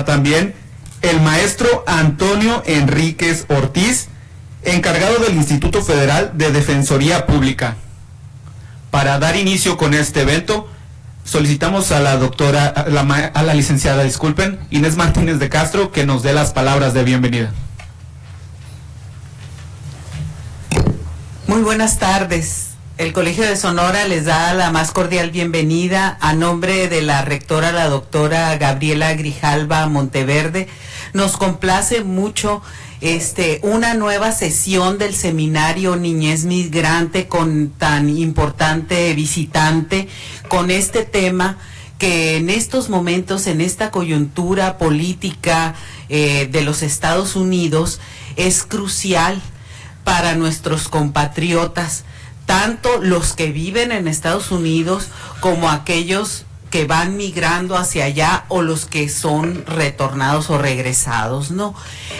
también el maestro Antonio Enríquez Ortiz, encargado del Instituto Federal de Defensoría Pública. Para dar inicio con este evento, solicitamos a la licenciada, Inés Martínez de Castro, que nos dé las palabras de bienvenida. Muy buenas tardes. El Colegio de Sonora les da la más cordial bienvenida a nombre de la rectora, la doctora Gabriela Grijalva Monteverde. Nos complace mucho una nueva sesión del seminario Niñez Migrante con tan importante visitante, con este tema que en estos momentos, en esta coyuntura política de los Estados Unidos, es crucial para nuestros compatriotas, tanto los que viven en Estados Unidos como aquellos que van migrando hacia allá o los que son retornados o regresados, ¿no?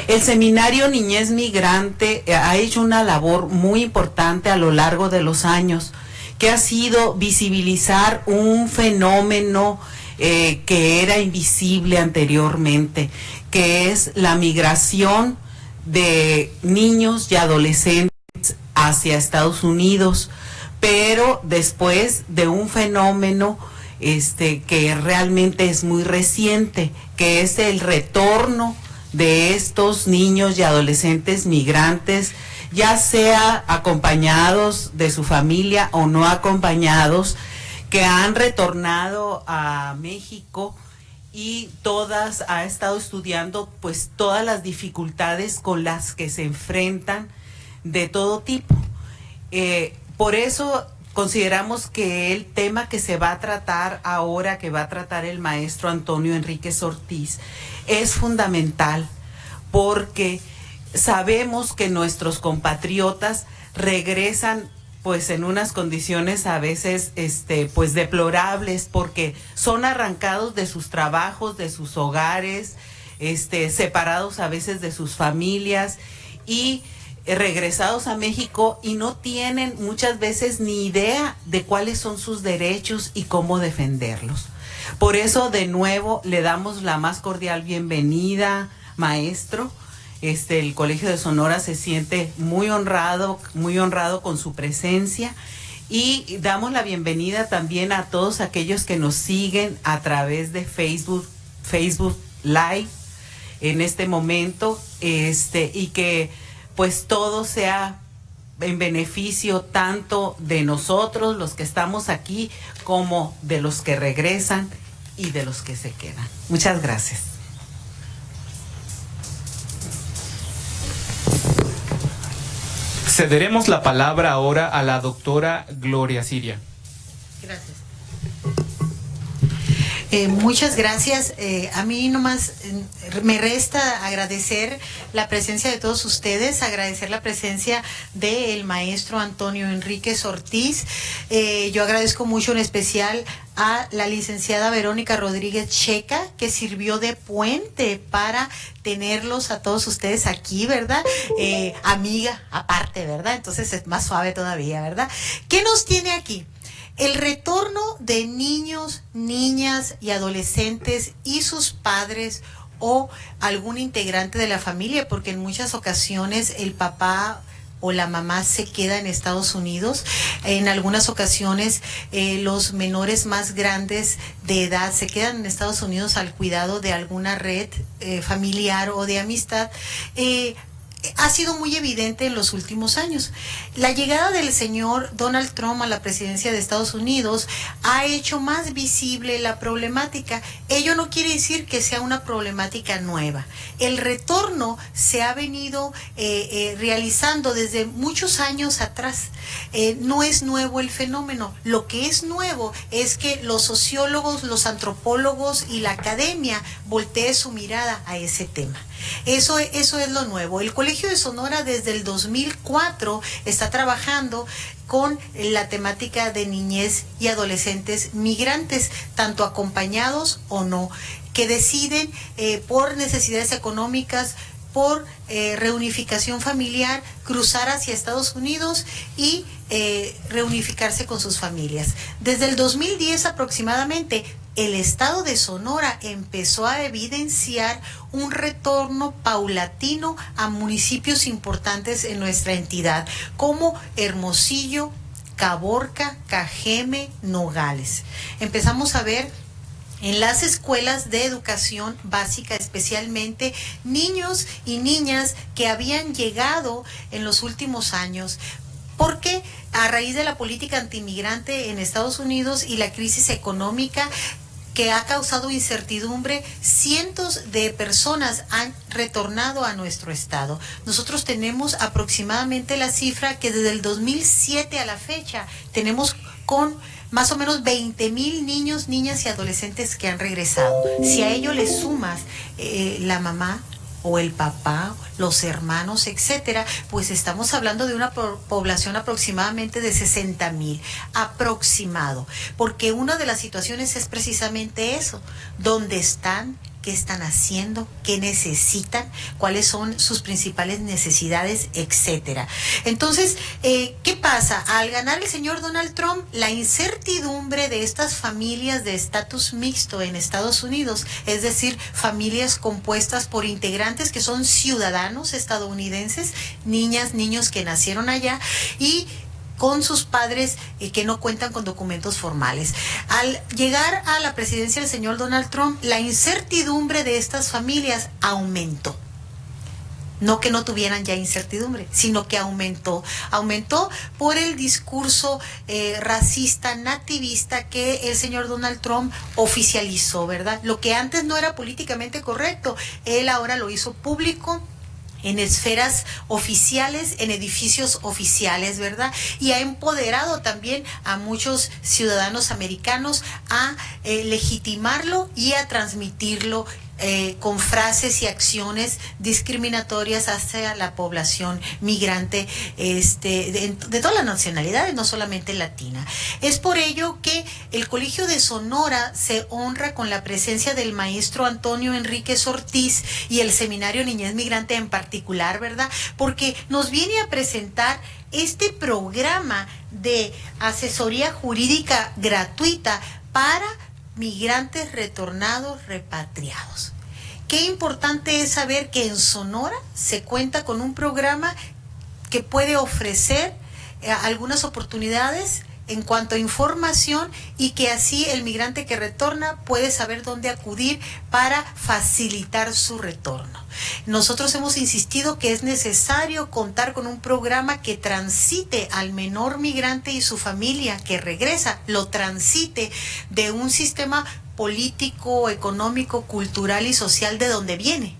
El seminario Niñez Migrante ha hecho una labor muy importante a lo largo de los años, que ha sido visibilizar un fenómeno que era invisible anteriormente, que es la migración de niños y adolescentes hacia Estados Unidos, pero después de un fenómeno que realmente es muy reciente, que es el retorno de estos niños y adolescentes migrantes, ya sea acompañados de su familia o no acompañados, que han retornado a México y ha estado estudiando pues todas las dificultades con las que se enfrentan de todo tipo. Por eso consideramos que el tema que se va a tratar ahora, que va a tratar el maestro Antonio Enríquez Ortiz, es fundamental, porque sabemos que nuestros compatriotas regresan pues en unas condiciones a veces pues deplorables, porque son arrancados de sus trabajos, de sus hogares, separados a veces de sus familias y regresados a México, y no tienen muchas veces ni idea de cuáles son sus derechos y cómo defenderlos. Por eso, de nuevo, le damos la más cordial bienvenida, maestro. El Colegio de Sonora se siente muy honrado con su presencia, y damos la bienvenida también a todos aquellos que nos siguen a través de Facebook Live en este momento, y que pues todo sea en beneficio tanto de nosotros, los que estamos aquí, como de los que regresan y de los que se quedan. Muchas gracias. Cederemos la palabra ahora a la doctora Gloria Siria. Gracias. Muchas gracias. A mí nomás me resta agradecer la presencia de todos ustedes, agradecer la presencia del maestro Antonio Enríquez Ortiz. Yo agradezco mucho en especial a la licenciada Verónica Rodríguez Checa, que sirvió de puente para tenerlos a todos ustedes aquí, ¿verdad? Amiga aparte, ¿verdad? Entonces es más suave todavía, ¿verdad? ¿Qué nos tiene aquí? El retorno de niños, niñas y adolescentes y sus padres o algún integrante de la familia, porque en muchas ocasiones el papá o la mamá se queda en Estados Unidos. En algunas ocasiones los menores más grandes de edad se quedan en Estados Unidos al cuidado de alguna red familiar o de amistad. Ha sido muy evidente en los últimos años. La llegada del señor Donald Trump a la presidencia de Estados Unidos ha hecho más visible la problemática. Ello no quiere decir que sea una problemática nueva. El retorno se ha venido realizando desde muchos años atrás. No es nuevo el fenómeno. Lo que es nuevo es que los sociólogos, los antropólogos y la academia volteen su mirada a ese tema. Eso es lo nuevo. El Colegio de Sonora desde el 2004 está trabajando con la temática de niñez y adolescentes migrantes, tanto acompañados o no, que deciden por necesidades económicas, por reunificación familiar, cruzar hacia Estados Unidos y reunificarse con sus familias. Desde el 2010 aproximadamente, el estado de Sonora empezó a evidenciar un retorno paulatino a municipios importantes en nuestra entidad, como Hermosillo, Caborca, Cajeme, Nogales. Empezamos a ver en las escuelas de educación básica, especialmente niños y niñas que habían llegado en los últimos años, porque a raíz de la política antimigrante en Estados Unidos y la crisis económica que ha causado incertidumbre, cientos de personas han retornado a nuestro estado. Nosotros tenemos aproximadamente la cifra que desde el 2007 a la fecha tenemos con más o menos 20,000 niños, niñas y adolescentes que han regresado. Si a ello le sumas la mamá o el papá, los hermanos, etcétera, pues estamos hablando de una población aproximadamente de 60,000, aproximado, porque una de las situaciones es precisamente eso, dónde están, qué están haciendo, qué necesitan, cuáles son sus principales necesidades, etcétera. Entonces, ¿qué pasa? Al ganar el señor Donald Trump, la incertidumbre de estas familias de estatus mixto en Estados Unidos, es decir, familias compuestas por integrantes que son ciudadanos estadounidenses, niñas, niños que nacieron allá y con sus padres que no cuentan con documentos formales. Al llegar a la presidencia del señor Donald Trump, la incertidumbre de estas familias aumentó. No que no tuvieran ya incertidumbre, sino que aumentó. Aumentó por el discurso racista, nativista que el señor Donald Trump oficializó, ¿verdad? Lo que antes no era políticamente correcto, él ahora lo hizo público, en esferas oficiales, en edificios oficiales, ¿verdad? Y ha empoderado también a muchos ciudadanos americanos a legitimarlo y a transmitirlo con frases y acciones discriminatorias hacia la población migrante de todas las nacionalidades, no solamente latina. Es por ello que el Colegio de Sonora se honra con la presencia del maestro Antonio Enríquez Ortiz y el Seminario Niñez Migrante en particular, ¿verdad? Porque nos viene a presentar este programa de asesoría jurídica gratuita para migrantes retornados repatriados. Qué importante es saber que en Sonora se cuenta con un programa que puede ofrecer algunas oportunidades en cuanto a información y que así el migrante que retorna puede saber dónde acudir para facilitar su retorno. Nosotros hemos insistido que es necesario contar con un programa que transite al menor migrante y su familia que regresa, lo transite de un sistema político, económico, cultural y social de donde viene,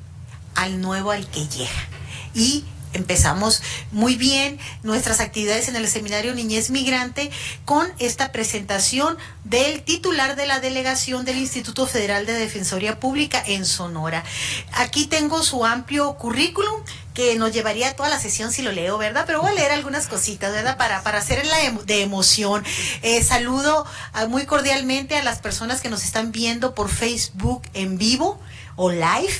al nuevo al que llega. Y empezamos muy bien nuestras actividades en el Seminario Niñez Migrante con esta presentación del titular de la delegación del Instituto Federal de Defensoría Pública en Sonora. Aquí tengo su amplio currículum que nos llevaría toda la sesión si lo leo, ¿verdad? Pero voy a leer algunas cositas, ¿verdad? Para hacerla de emoción. Saludo muy cordialmente a las personas que nos están viendo por Facebook en vivo o live,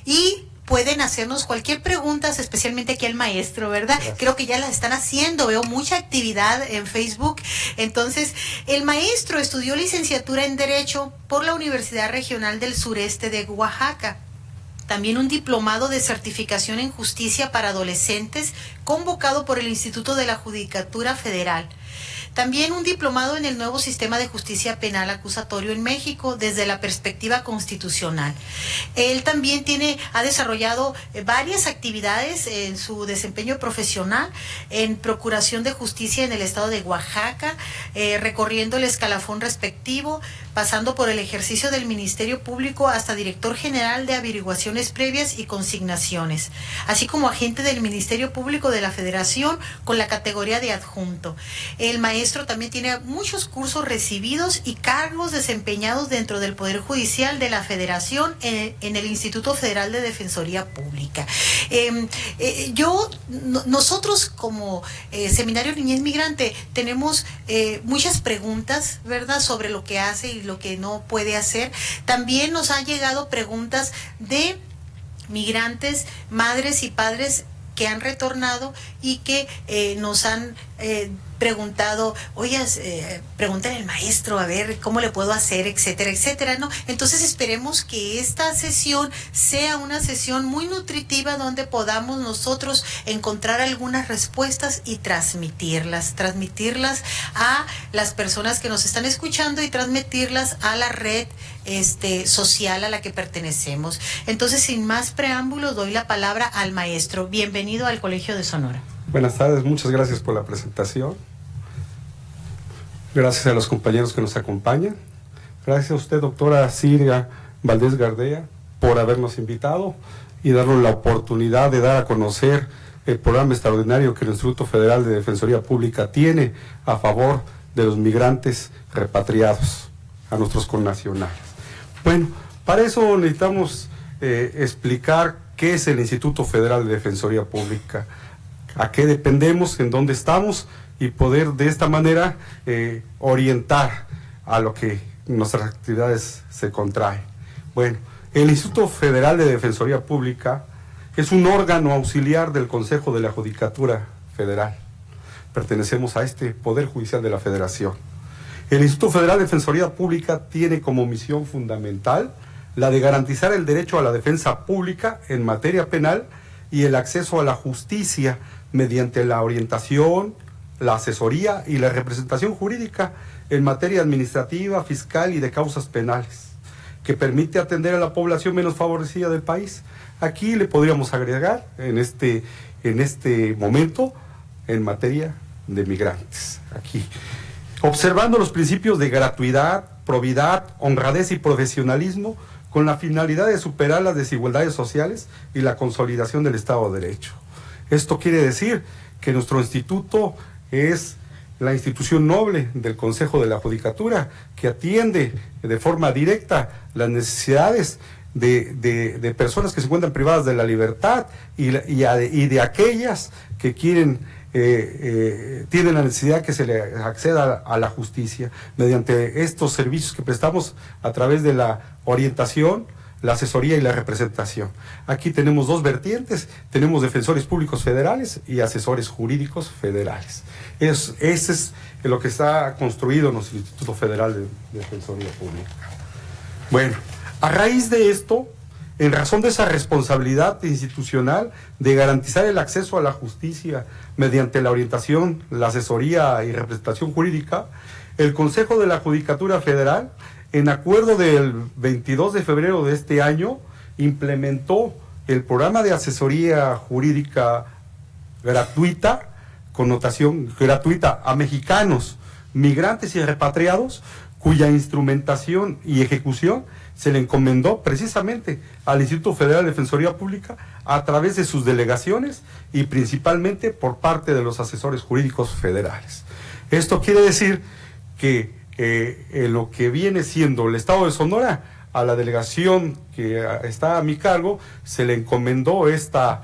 y pueden hacernos cualquier pregunta, especialmente aquí al maestro, ¿verdad? Gracias. Creo que ya las están haciendo, veo mucha actividad en Facebook. Entonces, el maestro estudió licenciatura en Derecho por la Universidad Regional del Sureste de Oaxaca. También un diplomado de certificación en justicia para adolescentes convocado por el Instituto de la Judicatura Federal. También un diplomado en el nuevo sistema de justicia penal acusatorio en México desde la perspectiva constitucional. Él también ha desarrollado varias actividades en su desempeño profesional en procuración de justicia en el estado de Oaxaca, recorriendo el escalafón respectivo, pasando por el ejercicio del Ministerio Público hasta director general de averiguaciones previas y consignaciones, así como agente del Ministerio Público de la Federación con la categoría de adjunto. El maestro también tiene muchos cursos recibidos y cargos desempeñados dentro del Poder Judicial de la Federación en el Instituto Federal de Defensoría Pública. Nosotros como Seminario Niñez Migrante tenemos muchas preguntas, ¿verdad?, sobre lo que hace y lo que no puede hacer. También nos han llegado preguntas de migrantes, madres y padres que han retornado y que nos han preguntado, oye, pregúntale al maestro a ver cómo le puedo hacer, etcétera, etcétera, ¿no? Entonces esperemos que esta sesión sea una sesión muy nutritiva donde podamos nosotros encontrar algunas respuestas y transmitirlas a las personas que nos están escuchando y transmitirlas a la red social a la que pertenecemos. Entonces, sin más preámbulos, doy la palabra al maestro. Bienvenido al Colegio de Sonora. Buenas tardes, muchas gracias por la presentación. Gracias a los compañeros que nos acompañan. Gracias a usted, doctora Silvia Valdés Gardea, por habernos invitado y darnos la oportunidad de dar a conocer el programa extraordinario que el Instituto Federal de Defensoría Pública tiene a favor de los migrantes repatriados, a nuestros connacionales. Bueno, para eso necesitamos explicar qué es el Instituto Federal de Defensoría Pública, a qué dependemos, en dónde estamos y poder de esta manera orientar a lo que nuestras actividades se contraen. Bueno, el Instituto Federal de Defensoría Pública es un órgano auxiliar del Consejo de la Judicatura Federal. Pertenecemos a este Poder Judicial de la Federación. El Instituto Federal de Defensoría Pública tiene como misión fundamental la de garantizar el derecho a la defensa pública en materia penal y el acceso a la justicia mediante la orientación, la asesoría y la representación jurídica en materia administrativa, fiscal y de causas penales, que permite atender a la población menos favorecida del país. Aquí le podríamos agregar en este momento en materia de migrantes. Aquí, observando los principios de gratuidad, probidad, honradez y profesionalismo, con la finalidad de superar las desigualdades sociales y la consolidación del Estado de Derecho. Esto quiere decir que nuestro instituto es la institución noble del Consejo de la Judicatura, que atiende de forma directa las necesidades de personas que se encuentran privadas de la libertad y de aquellas que quieren tienen la necesidad que se le acceda a la justicia mediante estos servicios que prestamos a través de la orientación, la asesoría y la representación. Aquí tenemos dos vertientes, tenemos defensores públicos federales y asesores jurídicos federales. Ese es lo que está construido en nuestro Instituto Federal de Defensoría Pública. Bueno, a raíz de esto, en razón de esa responsabilidad institucional de garantizar el acceso a la justicia mediante la orientación, la asesoría y representación jurídica, el Consejo de la Judicatura Federal, en acuerdo del 22 de febrero de este año, implementó el programa de asesoría jurídica gratuita, connotación gratuita a mexicanos, migrantes y repatriados, cuya instrumentación y ejecución se le encomendó precisamente al Instituto Federal de Defensoría Pública a través de sus delegaciones y principalmente por parte de los asesores jurídicos federales. Esto quiere decir que lo que viene siendo el Estado de Sonora, a la delegación que está a mi cargo, se le encomendó esta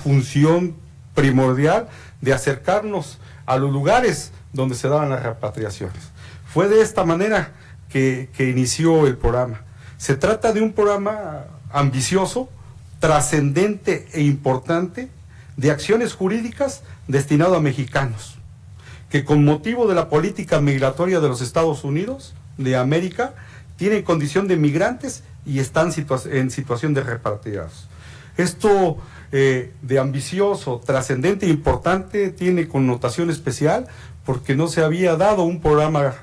función primordial de acercarnos a los lugares donde se daban las repatriaciones. Fue de esta manera que inició el programa. Se trata de un programa ambicioso, trascendente e importante de acciones jurídicas destinado a mexicanos, que con motivo de la política migratoria de los Estados Unidos de América tienen condición de migrantes y están en situación de repatriados. Esto de ambicioso, trascendente e importante tiene connotación especial porque no se había dado un programa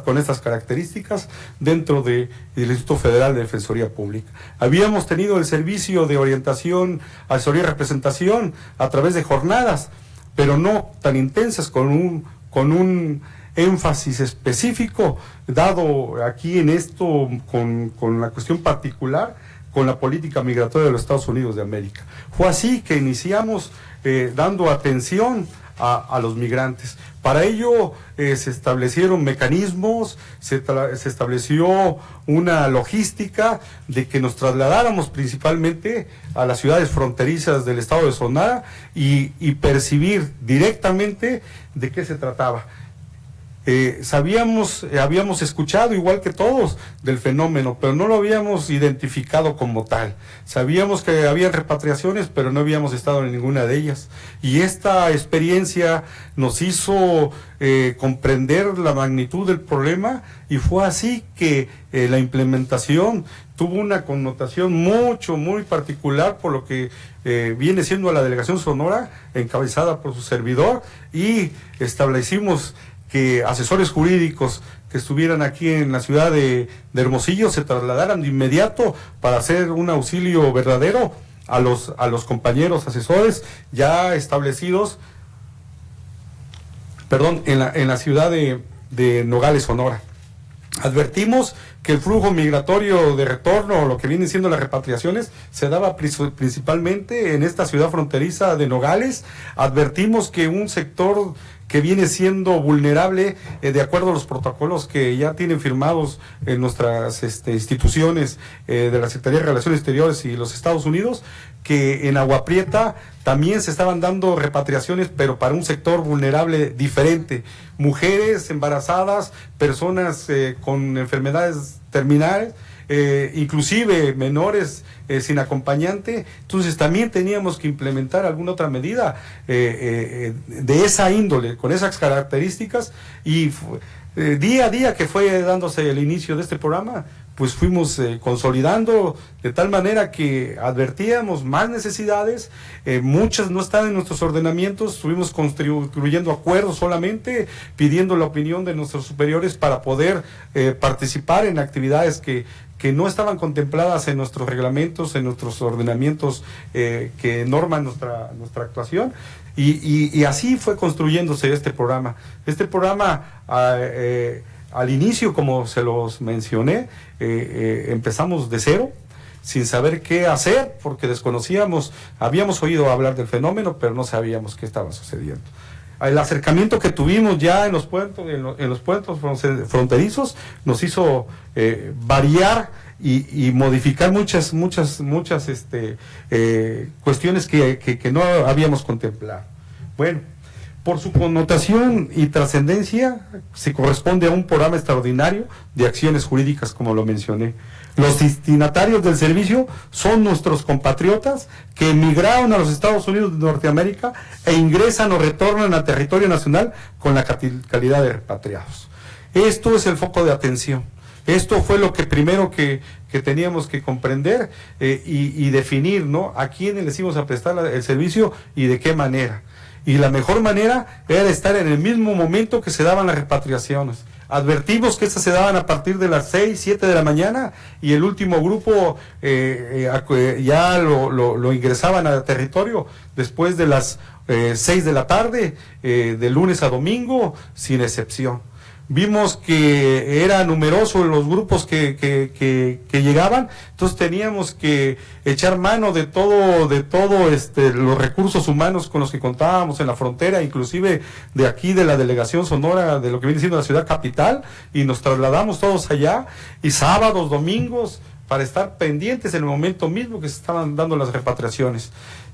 con estas características dentro del Instituto Federal de Defensoría Pública. Habíamos tenido el servicio de orientación, asesoría y representación a través de jornadas, pero no tan intensas, con un énfasis específico dado aquí en esto con la cuestión particular con la política migratoria de los Estados Unidos de América. Fue así que iniciamos dando atención a los migrantes. Para ello se establecieron mecanismos, se estableció una logística de que nos trasladáramos principalmente a las ciudades fronterizas del estado de Sonora y percibir directamente de qué se trataba. habíamos escuchado igual que todos del fenómeno, pero no lo habíamos identificado como tal. Sabíamos que había repatriaciones, pero no habíamos estado en ninguna de ellas. Y esta experiencia nos hizo comprender la magnitud del problema, y fue así que la implementación tuvo una connotación muy particular por lo que viene siendo la Delegación Sonora, encabezada por su servidor, y establecimos que asesores jurídicos que estuvieran aquí en la ciudad de Hermosillo se trasladaran de inmediato para hacer un auxilio verdadero a los compañeros asesores ya establecidos, en la ciudad de Nogales, Sonora. Advertimos que el flujo migratorio de retorno, lo que vienen siendo las repatriaciones, se daba principalmente en esta ciudad fronteriza de Nogales. Advertimos que un sector que viene siendo vulnerable, de acuerdo a los protocolos que ya tienen firmados en nuestras instituciones de la Secretaría de Relaciones Exteriores y los Estados Unidos, que en Agua Prieta también se estaban dando repatriaciones, pero para un sector vulnerable diferente: mujeres embarazadas, personas con enfermedades terminales, inclusive menores sin acompañante. Entonces también teníamos que implementar alguna otra medida de esa índole, con esas características, y día a día que fue dándose el inicio de este programa, pues fuimos consolidando de tal manera que advertíamos más necesidades, muchas no están en nuestros ordenamientos, estuvimos construyendo acuerdos solamente, pidiendo la opinión de nuestros superiores para poder participar en actividades que no estaban contempladas en nuestros reglamentos, en nuestros ordenamientos que norman nuestra actuación, y así fue construyéndose este programa. Este programa, al inicio, como se los mencioné, empezamos de cero, sin saber qué hacer, porque desconocíamos, habíamos oído hablar del fenómeno, pero no sabíamos qué estaba sucediendo. El acercamiento que tuvimos ya en los puertos fronterizos nos hizo variar y modificar muchas cuestiones que no habíamos contemplado. Bueno, por su connotación y trascendencia, se corresponde a un programa extraordinario de acciones jurídicas, como lo mencioné. Los destinatarios del servicio son nuestros compatriotas que emigraron a los Estados Unidos de Norteamérica e ingresan o retornan al territorio nacional con la calidad de repatriados. Esto es el foco de atención. Esto fue lo que primero que teníamos que comprender y definir, ¿no?, a quiénes les íbamos a prestar el servicio y de qué manera. Y la mejor manera era estar en el mismo momento que se daban las repatriaciones. Advertimos que estas se daban a partir de las 6, 7 de la mañana, y el último grupo ya lo ingresaban al territorio después de las 6 de la tarde, de lunes a domingo, sin excepción. Vimos que era numeroso los grupos que llegaban, entonces teníamos que echar mano de todo los recursos humanos con los que contábamos en la frontera, inclusive de aquí de la Delegación Sonora, de lo que viene siendo la ciudad capital, y nos trasladamos todos allá, y sábados, domingos, para estar pendientes en el momento mismo que se estaban dando las repatriaciones.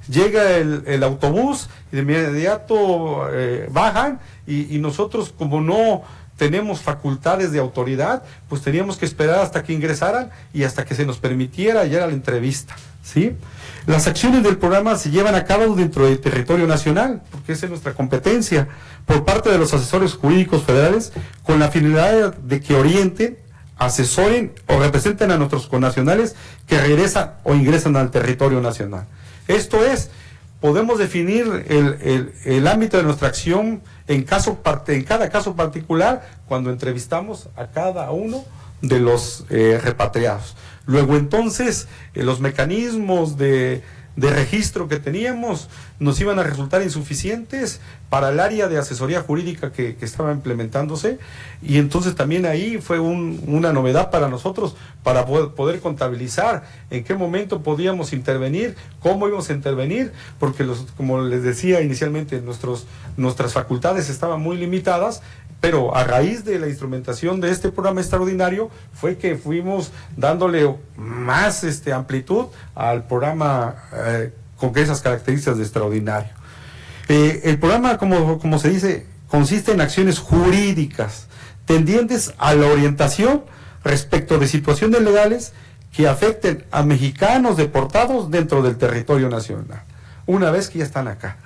Llega el autobús y de inmediato bajan, y nosotros, como no tenemos facultades de autoridad, pues teníamos que esperar hasta que ingresaran y hasta que se nos permitiera ya la entrevista, ¿sí? Las acciones del programa se llevan a cabo dentro del territorio nacional, porque esa es nuestra competencia, por parte de los asesores jurídicos federales, con la finalidad de que orienten, asesoren o representen a nuestros connacionales que regresan o ingresan al territorio nacional. Esto es, podemos definir el ámbito de nuestra acción en cada caso particular cuando entrevistamos a cada uno de los repatriados. Luego entonces los mecanismos de registro que teníamos nos iban a resultar insuficientes para el área de asesoría jurídica que estaba implementándose, y entonces también ahí fue una novedad para nosotros, para poder contabilizar en qué momento podíamos intervenir, cómo íbamos a intervenir, porque como les decía inicialmente, nuestras facultades estaban muy limitadas, pero a raíz de la instrumentación de este programa extraordinario fue que fuimos dándole más amplitud al programa con esas características de extraordinario. El programa, como se dice, consiste en acciones jurídicas tendientes a la orientación respecto de situaciones legales que afecten a mexicanos deportados dentro del territorio nacional, una vez que ya están acá.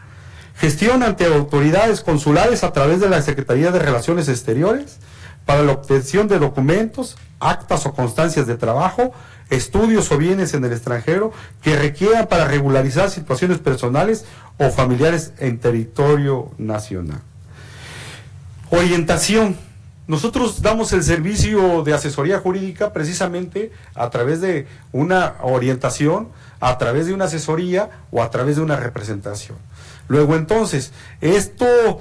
Gestión ante autoridades consulares a través de la Secretaría de Relaciones Exteriores para la obtención de documentos, actas o constancias de trabajo, estudios o bienes en el extranjero que requieran para regularizar situaciones personales o familiares en territorio nacional. Orientación. Nosotros damos el servicio de asesoría jurídica precisamente a través de una orientación, a través de una asesoría o a través de una representación. Luego entonces, esto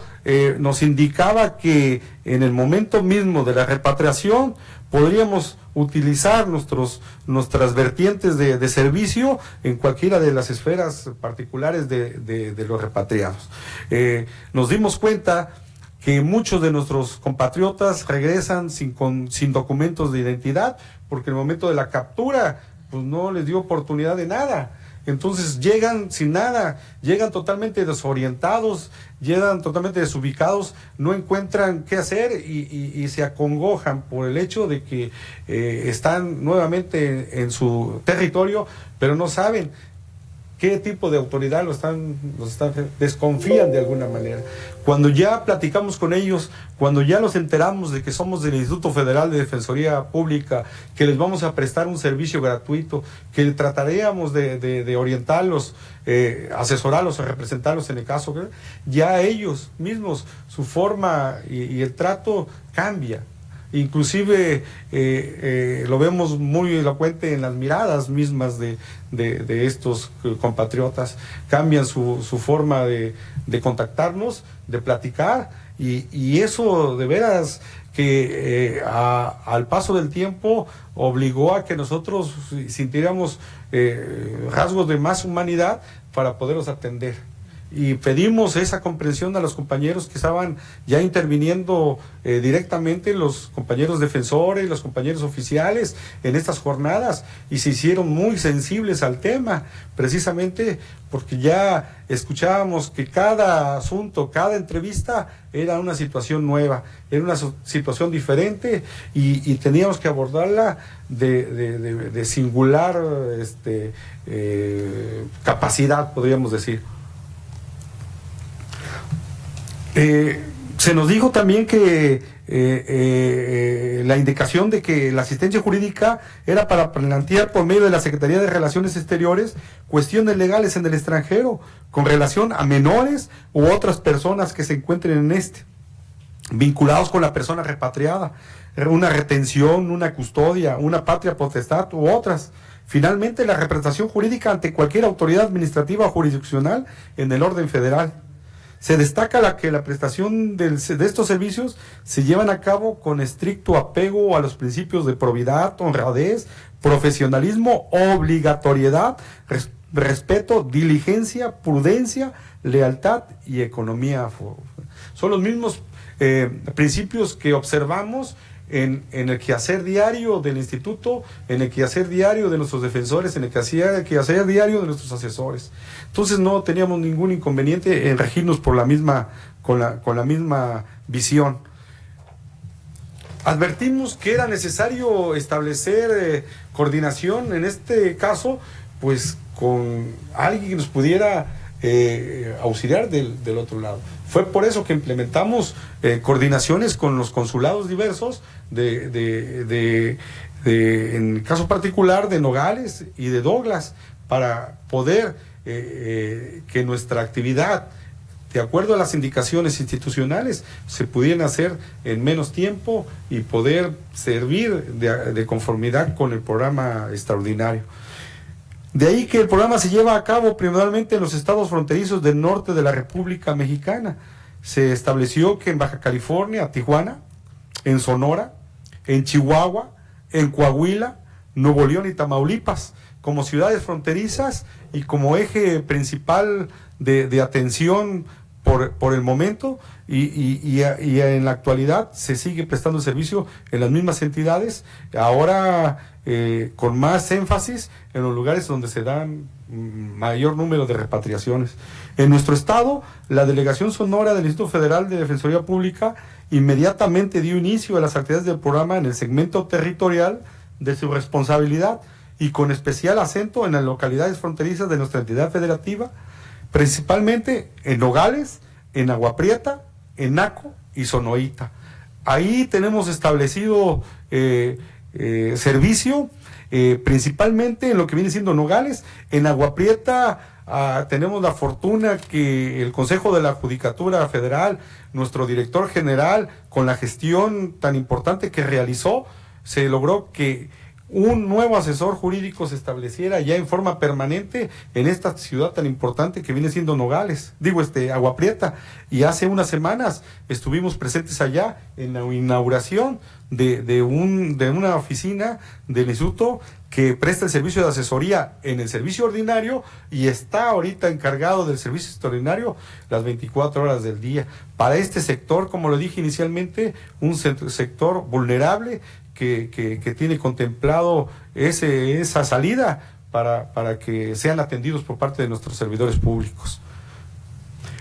nos indicaba que en el momento mismo de la repatriación podríamos utilizar nuestras vertientes de servicio en cualquiera de las esferas particulares de los repatriados. Nos dimos cuenta que muchos de nuestros compatriotas regresan sin documentos de identidad, porque en el momento de la captura pues no les dio oportunidad de nada. Entonces llegan sin nada, llegan totalmente desorientados, llegan totalmente desubicados, no encuentran qué hacer y se acongojan por el hecho de que están nuevamente en su territorio, pero no saben qué tipo de autoridad desconfían de alguna manera. Cuando ya platicamos con ellos, cuando ya los enteramos de que somos del Instituto Federal de Defensoría Pública, que les vamos a prestar un servicio gratuito, que trataríamos de orientarlos, asesorarlos o representarlos en el caso, ya ellos mismos, su forma y el trato cambia. Inclusive lo vemos muy elocuente en las miradas mismas de estos compatriotas. Cambian su forma de contactarnos, de platicar, y eso de veras que al paso del tiempo obligó a que nosotros sintiéramos rasgos de más humanidad para poderlos atender. Y pedimos esa comprensión a los compañeros que estaban ya interviniendo directamente, los compañeros defensores, los compañeros oficiales en estas jornadas, y se hicieron muy sensibles al tema, precisamente porque ya escuchábamos que cada asunto, cada entrevista era una situación nueva, era una situación diferente, y teníamos que abordarla de singular capacidad, podríamos decir. Se nos dijo también que la indicación de que la asistencia jurídica era para plantear por medio de la Secretaría de Relaciones Exteriores cuestiones legales en el extranjero con relación a menores u otras personas que se encuentren vinculados con la persona repatriada, una retención, una custodia, una patria potestad u otras. Finalmente, la representación jurídica ante cualquier autoridad administrativa o jurisdiccional en el orden federal. Se destaca que la prestación de estos servicios se llevan a cabo con estricto apego a los principios de probidad, honradez, profesionalismo, obligatoriedad, respeto, diligencia, prudencia, lealtad y economía. Son los mismos principios que observamos en el quehacer diario del instituto, en el quehacer diario de nuestros defensores, en el quehacer diario de nuestros asesores. Entonces no teníamos ningún inconveniente en regirnos por con la misma visión. Advertimos que era necesario establecer coordinación, en este caso, pues con alguien que nos pudiera auxiliar del otro lado. Fue por eso que implementamos coordinaciones con los consulados diversos en el caso particular de Nogales y de Douglas, para poder que nuestra actividad, de acuerdo a las indicaciones institucionales, se pudieran hacer en menos tiempo y poder servir de conformidad con el programa extraordinario. De ahí que el programa se lleva a cabo primordialmente en los estados fronterizos del norte de la República Mexicana. Se estableció que en Baja California, Tijuana, en Sonora, en Chihuahua, en Coahuila, Nuevo León y Tamaulipas, como ciudades fronterizas y como eje principal de atención por el momento, y en la actualidad se sigue prestando el servicio en las mismas entidades. Ahora con más énfasis en los lugares donde se dan mayor número de repatriaciones. En nuestro estado, la Delegación Sonora del Instituto Federal de Defensoría Pública inmediatamente dio inicio a las actividades del programa en el segmento territorial de su responsabilidad y con especial acento en las localidades fronterizas de nuestra entidad federativa, principalmente en Nogales, en Agua Prieta, en Naco y Sonoita. Ahí tenemos establecido servicio, principalmente en lo que viene siendo Nogales. En Agua Prieta tenemos la fortuna que el Consejo de la Judicatura Federal, nuestro director general, con la gestión tan importante que realizó, se logró que un nuevo asesor jurídico se estableciera ya en forma permanente en esta ciudad tan importante que viene siendo Nogales, Agua Prieta. Y hace unas semanas estuvimos presentes allá en la inauguración de una oficina del instituto que presta el servicio de asesoría en el servicio ordinario y está ahorita encargado del servicio extraordinario las 24 horas del día. Para este sector, como lo dije inicialmente, un sector vulnerable que tiene contemplado esa salida para que sean atendidos por parte de nuestros servidores públicos.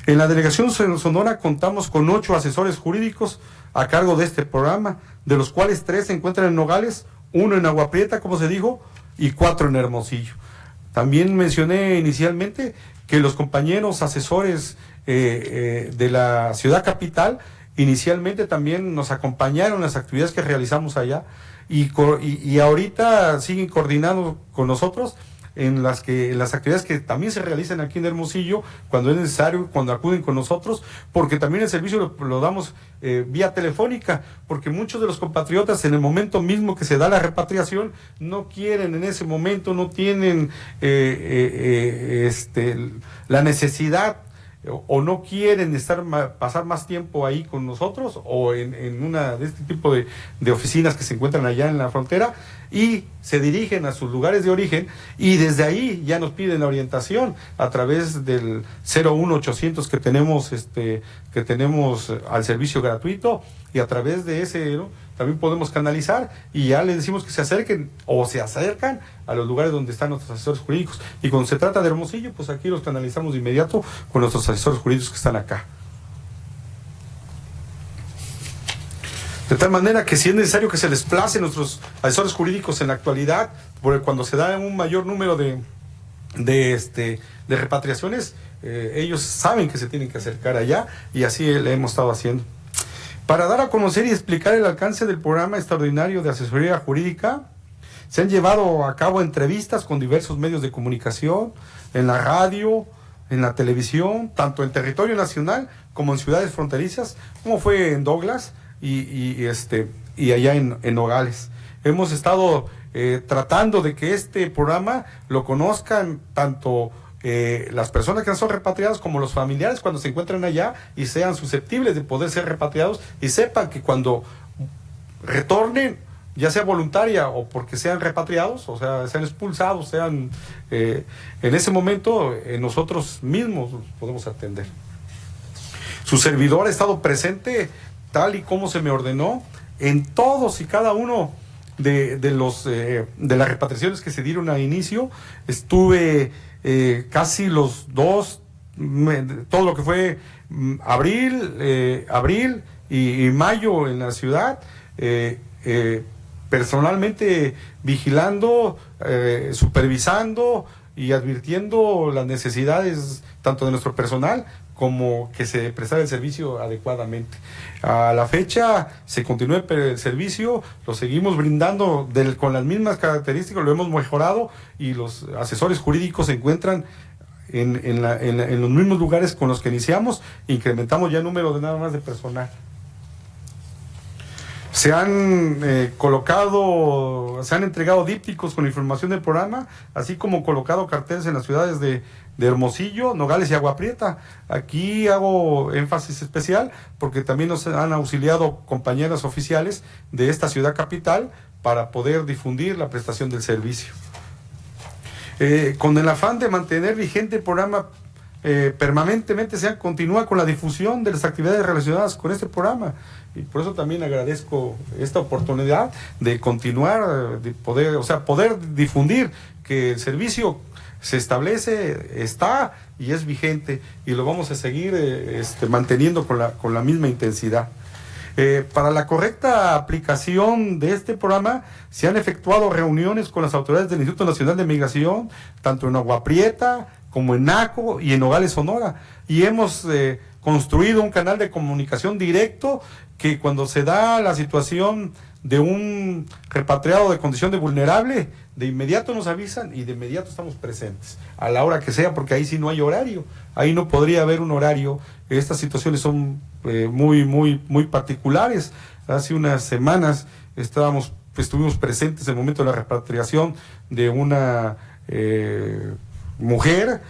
En la Delegación Sonora contamos con 8 asesores jurídicos a cargo de este programa, de los cuales 3 se encuentran en Nogales, 1 en Agua Prieta, como se dijo, y 4 en Hermosillo. También mencioné inicialmente que los compañeros asesores de la ciudad capital inicialmente también nos acompañaron en las actividades que realizamos allá y ahorita siguen coordinando con nosotros en las actividades que también se realizan aquí en Hermosillo cuando es necesario, cuando acuden con nosotros, porque también el servicio lo damos vía telefónica, porque muchos de los compatriotas en el momento mismo que se da la repatriación no quieren en ese momento, no tienen la necesidad o no quieren pasar más tiempo ahí con nosotros o en una de este tipo de oficinas que se encuentran allá en la frontera y se dirigen a sus lugares de origen y desde ahí ya nos piden la orientación a través del 01800 que tenemos al servicio gratuito y a través de ese, ¿no?, también podemos canalizar y ya les decimos que se acerquen o se acercan a los lugares donde están nuestros asesores jurídicos. Y cuando se trata de Hermosillo, pues aquí los canalizamos de inmediato con nuestros asesores jurídicos que están acá. De tal manera que si es necesario que se desplacen nuestros asesores jurídicos en la actualidad, porque cuando se da un mayor número de repatriaciones, ellos saben que se tienen que acercar allá y así le hemos estado haciendo. Para dar a conocer y explicar el alcance del programa extraordinario de asesoría jurídica, se han llevado a cabo entrevistas con diversos medios de comunicación, en la radio, en la televisión, tanto en territorio nacional como en ciudades fronterizas, como fue en Douglas y allá en Nogales. Hemos estado tratando de que este programa lo conozcan tanto las personas que son repatriadas como los familiares cuando se encuentran allá y sean susceptibles de poder ser repatriados y sepan que cuando retornen, ya sea voluntaria o porque sean repatriados, o sea, sean expulsados, sean en ese momento nosotros mismos los podemos atender. Su servidor ha estado presente tal y como se me ordenó en todos y cada uno de las repatriaciones que se dieron al inicio. Estuve casi todo lo que fue abril y mayo en la ciudad, personalmente vigilando, supervisando y advirtiendo las necesidades tanto de nuestro personal como que se prestara el servicio adecuadamente. A la fecha se continúa el servicio, lo seguimos brindando con las mismas características, lo hemos mejorado y los asesores jurídicos se encuentran en los mismos lugares con los que iniciamos, incrementamos ya el número de nada más de personal. Se han entregado dípticos con información del programa, así como colocado carteles en las ciudades de Hermosillo, Nogales y Agua Prieta. Aquí hago énfasis especial porque también nos han auxiliado compañeras oficiales de esta ciudad capital para poder difundir la prestación del servicio. Con el afán de mantener vigente el programa permanentemente continúa con la difusión de las actividades relacionadas con este programa. Y por eso también agradezco esta oportunidad de continuar, de poder difundir que el servicio se establece, está y es vigente, y lo vamos a seguir manteniendo con la misma intensidad. Para la correcta aplicación de este programa se han efectuado reuniones con las autoridades del Instituto Nacional de Migración, tanto en Agua Prieta como en Naco y en Nogales, Sonora, y hemos construido un canal de comunicación directo que cuando se da la situación de un repatriado de condición de vulnerable, de inmediato nos avisan y de inmediato estamos presentes, a la hora que sea, porque ahí sí no hay horario, ahí no podría haber un horario. Estas situaciones son muy particulares. Hace unas semanas estuvimos presentes en el momento de la repatriación de una mujer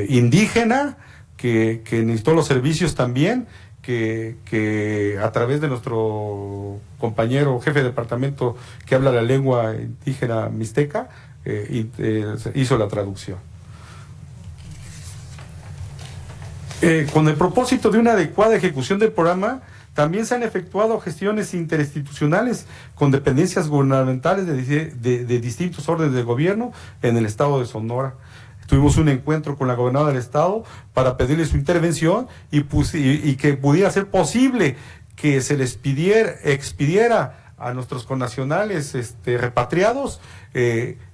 indígena que necesitó los servicios también, que a través de nuestro compañero jefe de departamento que habla la lengua indígena mixteca hizo la traducción. Con el propósito de una adecuada ejecución del programa, también se han efectuado gestiones interinstitucionales con dependencias gubernamentales de distintos órdenes de gobierno en el estado de Sonora. Tuvimos un encuentro con la gobernadora del estado para pedirle su intervención y que pudiera ser posible que se les expidiera a nuestros connacionales repatriados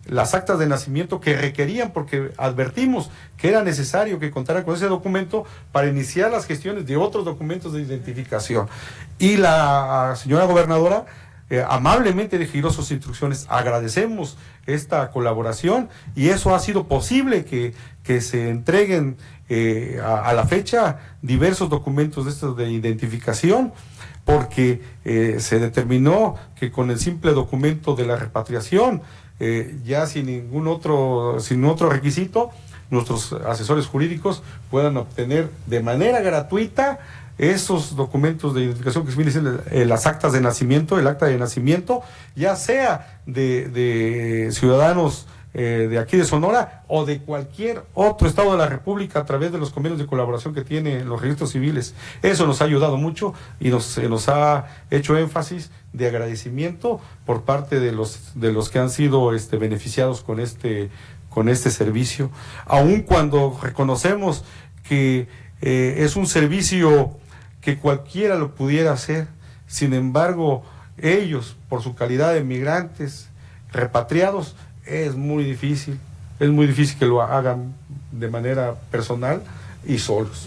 las actas de nacimiento que requerían, porque advertimos que era necesario que contaran con ese documento para iniciar las gestiones de otros documentos de identificación. Y la señora gobernadora amablemente giró sus instrucciones. Agradecemos esta colaboración y eso ha sido posible que se entreguen a la fecha diversos documentos de estos de identificación, porque se determinó que con el simple documento de la repatriación, ya sin otro requisito, nuestros asesores jurídicos puedan obtener de manera gratuita esos documentos de identificación que se vienen las actas de nacimiento, el acta de nacimiento, ya sea de ciudadanos de aquí de Sonora o de cualquier otro estado de la República, a través de los convenios de colaboración que tienen los registros civiles. Eso nos ha ayudado mucho y nos ha hecho énfasis de agradecimiento por parte de los que han sido beneficiados con este servicio, aun cuando reconocemos que es un servicio que cualquiera lo pudiera hacer. Sin embargo, ellos, por su calidad de migrantes repatriados, es muy difícil que lo hagan de manera personal y solos.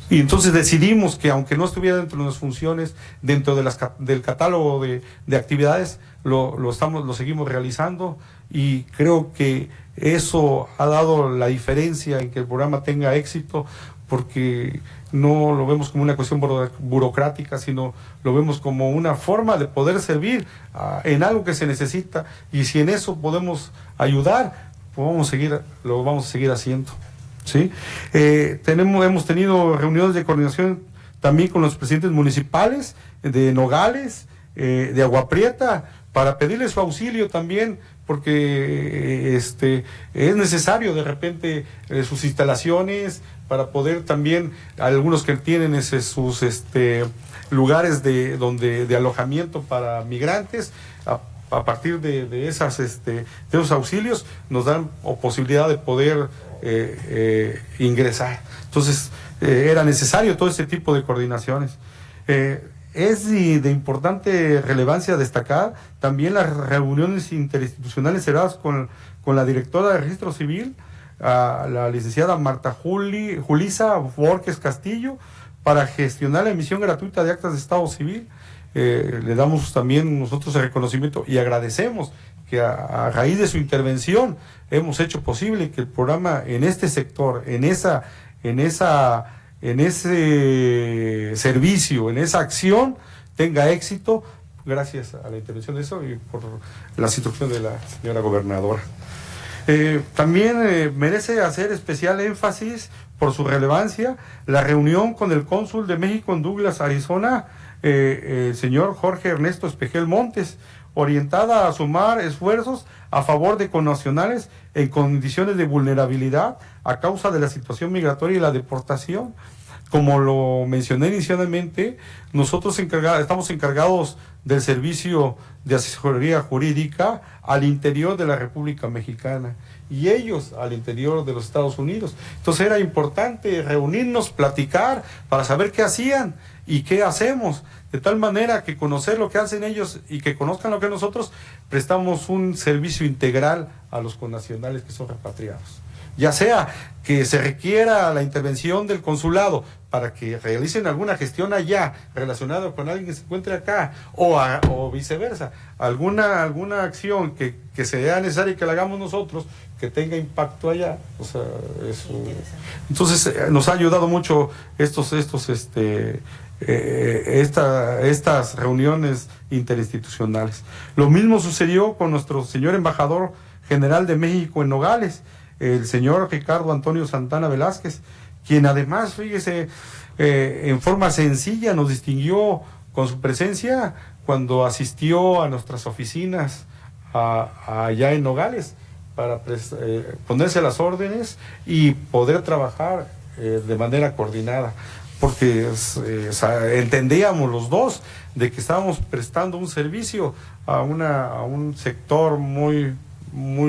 Y entonces decidimos que, aunque no estuviera dentro de las funciones, dentro del catálogo de actividades, lo seguimos realizando, y creo que eso ha dado la diferencia en que el programa tenga éxito, porque no lo vemos como una cuestión burocrática, sino lo vemos como una forma de poder servir en algo que se necesita, y si en eso podemos ayudar, pues lo vamos a seguir haciendo, ¿sí? Hemos tenido reuniones de coordinación también con los presidentes municipales de Nogales, de Agua Prieta, para pedirles su auxilio también, porque es necesario de repente sus instalaciones, para poder también, algunos que tienen sus lugares de alojamiento para migrantes, a partir de esos auxilios nos dan posibilidad de poder ingresar. Entonces era necesario todo este tipo de coordinaciones. Es de importante relevancia destacar también las reuniones interinstitucionales celebradas con la directora de Registro Civil, a la licenciada Marta Julisa Borges Castillo, para gestionar la emisión gratuita de actas de Estado Civil. Le damos también nosotros el reconocimiento y agradecemos que a raíz de su intervención hemos hecho posible que el programa en este sector, en ese servicio, en esa acción, tenga éxito, gracias a la intervención de eso y por las instrucciones de la señora gobernadora. También merece hacer especial énfasis, por su relevancia, la reunión con el cónsul de México en Douglas, Arizona, el señor Jorge Ernesto Espejel Montes, orientada a sumar esfuerzos a favor de connacionales en condiciones de vulnerabilidad a causa de la situación migratoria y la deportación. Como lo mencioné inicialmente, nosotros estamos encargados del servicio de asesoría jurídica al interior de la República Mexicana y ellos al interior de los Estados Unidos. Entonces era importante reunirnos, platicar para saber qué hacían y qué hacemos, de tal manera que conocer lo que hacen ellos y que conozcan lo que nosotros, prestamos un servicio integral a los connacionales que son repatriados. Ya sea que se requiera la intervención del consulado para que realicen alguna gestión allá relacionada con alguien que se encuentre acá o viceversa, alguna acción que sea necesaria que la hagamos nosotros, que tenga impacto allá, o sea, eso. Entonces nos ha ayudado mucho estas reuniones interinstitucionales. Lo mismo sucedió con nuestro señor embajador general de México en Nogales, el señor Ricardo Antonio Santana Velázquez, quien además, fíjese, en forma sencilla nos distinguió con su presencia cuando asistió a nuestras oficinas allá en Nogales para ponerse a las órdenes y poder trabajar de manera coordinada, porque entendíamos los dos de que estábamos prestando un servicio a un sector muy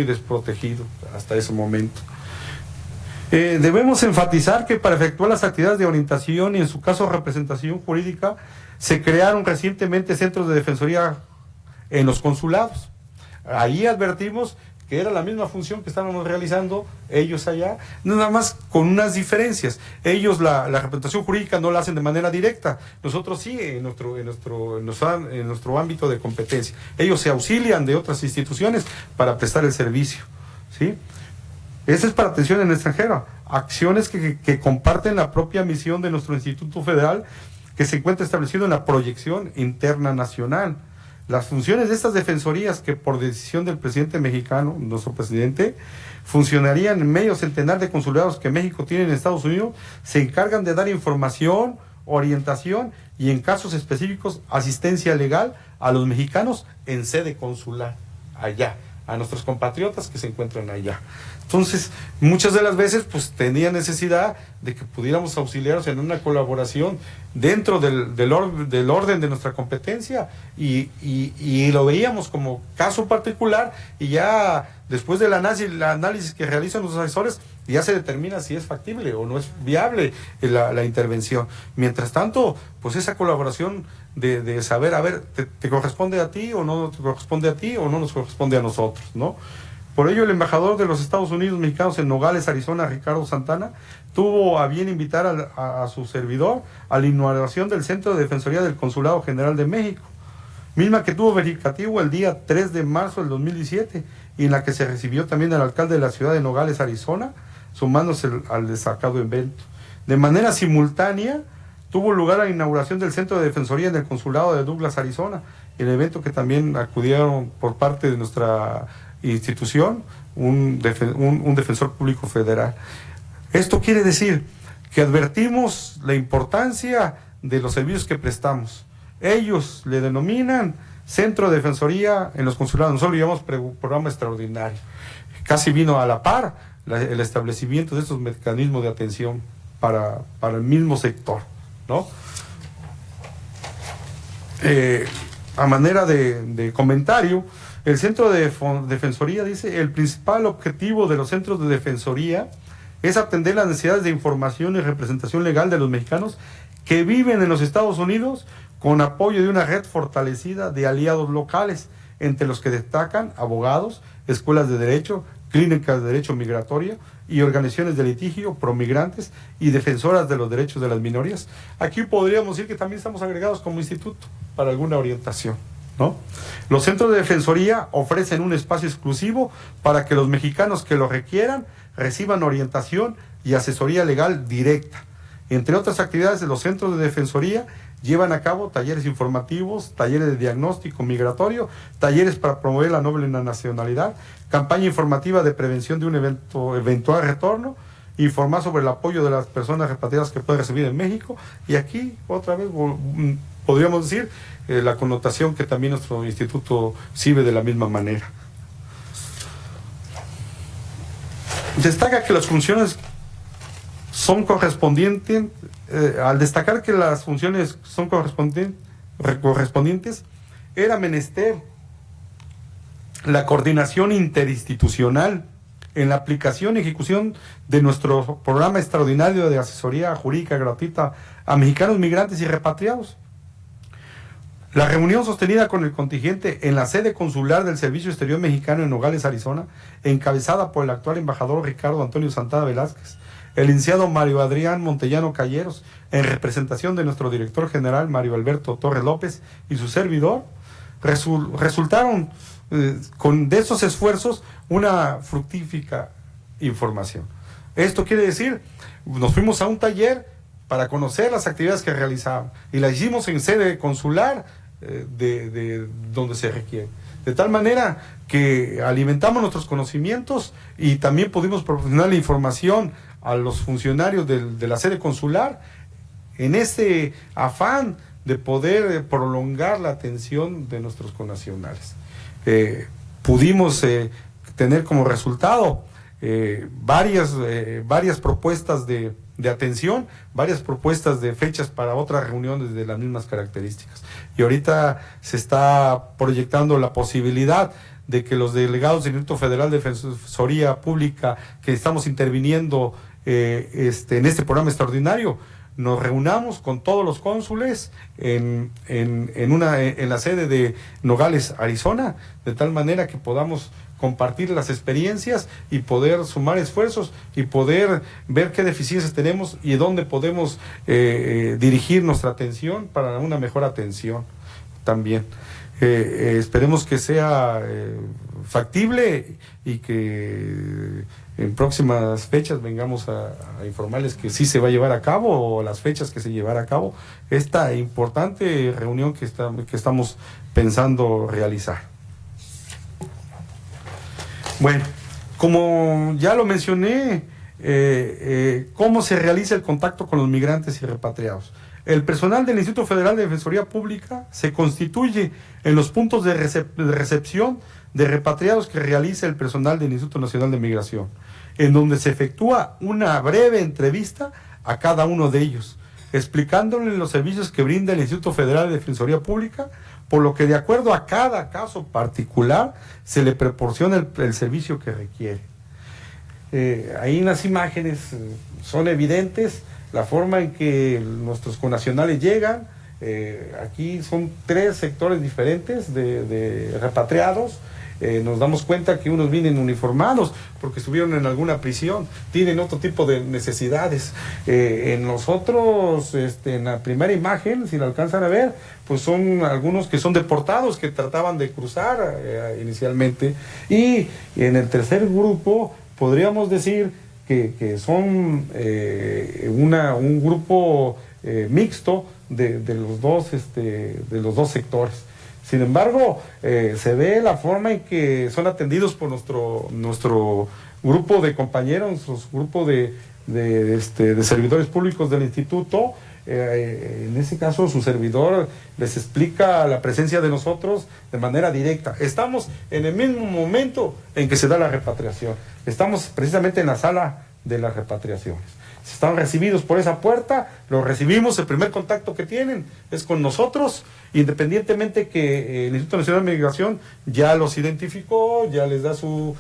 desprotegido hasta ese momento. Debemos enfatizar que para efectuar las actividades de orientación y en su caso representación jurídica, se crearon recientemente centros de defensoría en los consulados. Ahí advertimos que era la misma función que estábamos realizando ellos allá, nada más con unas diferencias. Ellos la representación jurídica no la hacen de manera directa, nosotros sí en nuestro ámbito de competencia. Ellos se auxilian de otras instituciones para prestar el servicio, ¿sí? Esa es para atención en extranjero, acciones que comparten la propia misión de nuestro Instituto Federal, que se encuentra establecido en la proyección interna nacional. Las funciones de estas defensorías, que por decisión del presidente mexicano, nuestro presidente, funcionarían en medio centenar de consulados que México tiene en Estados Unidos, se encargan de dar información, orientación y en casos específicos asistencia legal a los mexicanos en sede consular, allá, a nuestros compatriotas que se encuentran allá. Entonces, muchas de las veces, pues, tenía necesidad de que pudiéramos auxiliarnos en una colaboración dentro del orden de nuestra competencia y lo veíamos como caso particular y ya después del análisis que realizan los asesores, ya se determina si es factible o no es viable la intervención. Mientras tanto, pues esa colaboración de saber, a ver, ¿te corresponde a ti o no te corresponde a ti o no nos corresponde a nosotros, ¿no? Por ello, el embajador de los Estados Unidos mexicanos en Nogales, Arizona, Ricardo Santana, tuvo a bien invitar a su servidor a la inauguración del Centro de Defensoría del Consulado General de México, misma que tuvo verificativo el día 3 de marzo del 2017 y en la que se recibió también al alcalde de la ciudad de Nogales, Arizona, sumándose al destacado evento. De manera simultánea, tuvo lugar la inauguración del Centro de Defensoría en el Consulado de Douglas, Arizona, el evento que también acudieron por parte de nuestra institución, un defensor público federal. Esto quiere decir que advertimos la importancia de los servicios que prestamos. Ellos le denominan Centro de Defensoría en los consulados, nosotros lo llamamos programa extraordinario. Casi vino a la par el establecimiento de estos mecanismos de atención para el mismo sector, ¿no? A manera de comentario, el Centro de Defensoría dice: el principal objetivo de los centros de defensoría es atender las necesidades de información y representación legal de los mexicanos que viven en los Estados Unidos, con apoyo de una red fortalecida de aliados locales, entre los que destacan abogados, escuelas de derecho, clínicas de derecho migratorio y organizaciones de litigio, promigrantes y defensoras de los derechos de las minorías. Aquí podríamos decir que también estamos agregados como instituto para alguna orientación, ¿no? Los centros de defensoría ofrecen un espacio exclusivo para que los mexicanos que lo requieran reciban orientación y asesoría legal directa. Entre otras actividades, los centros de defensoría llevan a cabo talleres informativos, talleres de diagnóstico migratorio, talleres para promover la noble nacionalidad, campaña informativa de prevención de un eventual retorno, informar sobre el apoyo de las personas repatriadas que pueden recibir en México. Y aquí, otra vez, podríamos decir, la connotación que también nuestro instituto sirve de la misma manera. Destaca que las funciones son correspondientes, al destacar que las funciones son correspondientes, era menester la coordinación interinstitucional en la aplicación y ejecución de nuestro programa extraordinario de asesoría jurídica gratuita a mexicanos migrantes y repatriados. La reunión sostenida con el contingente en la sede consular del Servicio Exterior Mexicano en Nogales, Arizona, encabezada por el actual embajador Ricardo Antonio Santana Velázquez, el licenciado Mario Adrián Montellano Calleros, en representación de nuestro director general Mario Alberto Torres López y su servidor, resultaron de esos esfuerzos una fructífica información. Esto quiere decir, nos fuimos a un taller para conocer las actividades que realizaban y las hicimos en sede consular de donde se requiere. De tal manera que alimentamos nuestros conocimientos y también pudimos proporcionar la información a los funcionarios de la sede consular en ese afán de poder prolongar la atención de nuestros connacionales. Pudimos tener como resultado varias propuestas de atención, varias propuestas de fechas para otras reuniones de las mismas características. Y ahorita se está proyectando la posibilidad de que los delegados del Instituto Federal de Defensoría Pública que estamos interviniendo en este programa extraordinario, nos reunamos con todos los cónsules en la sede de Nogales, Arizona, de tal manera que podamos compartir las experiencias y poder sumar esfuerzos y poder ver qué deficiencias tenemos y dónde podemos dirigir nuestra atención para una mejor atención también. Esperemos que sea factible y que en próximas fechas vengamos a informarles que sí se va a llevar a cabo, o las fechas que se llevará a cabo esta importante reunión que estamos pensando realizar. Bueno, como ya lo mencioné, ¿cómo se realiza el contacto con los migrantes y repatriados? El personal del Instituto Federal de Defensoría Pública se constituye en los puntos de recepción de repatriados que realiza el personal del Instituto Nacional de Migración, en donde se efectúa una breve entrevista a cada uno de ellos, explicándoles los servicios que brinda el Instituto Federal de Defensoría Pública, por lo que de acuerdo a cada caso particular se le proporciona el servicio que requiere. Ahí en las imágenes son evidentes la forma en que nuestros connacionales llegan. Aquí son 3 sectores diferentes de repatriados. Nos damos cuenta que unos vienen uniformados porque estuvieron en alguna prisión, tienen otro tipo de necesidades. En los otros, en la primera imagen, si la alcanzan a ver, pues son algunos que son deportados, que trataban de cruzar inicialmente. Y en el tercer grupo, podríamos decir que son un grupo mixto de los dos sectores. Sin embargo, se ve la forma en que son atendidos por nuestro grupo de compañeros, nuestro grupo de servidores públicos del instituto. En ese caso, su servidor les explica la presencia de nosotros de manera directa. Estamos en el mismo momento en que se da la repatriación. Estamos precisamente en la sala de las repatriaciones. Si están recibidos por esa puerta, los recibimos, el primer contacto que tienen es con nosotros, independientemente que el Instituto Nacional de Migración ya los identificó, ya les da su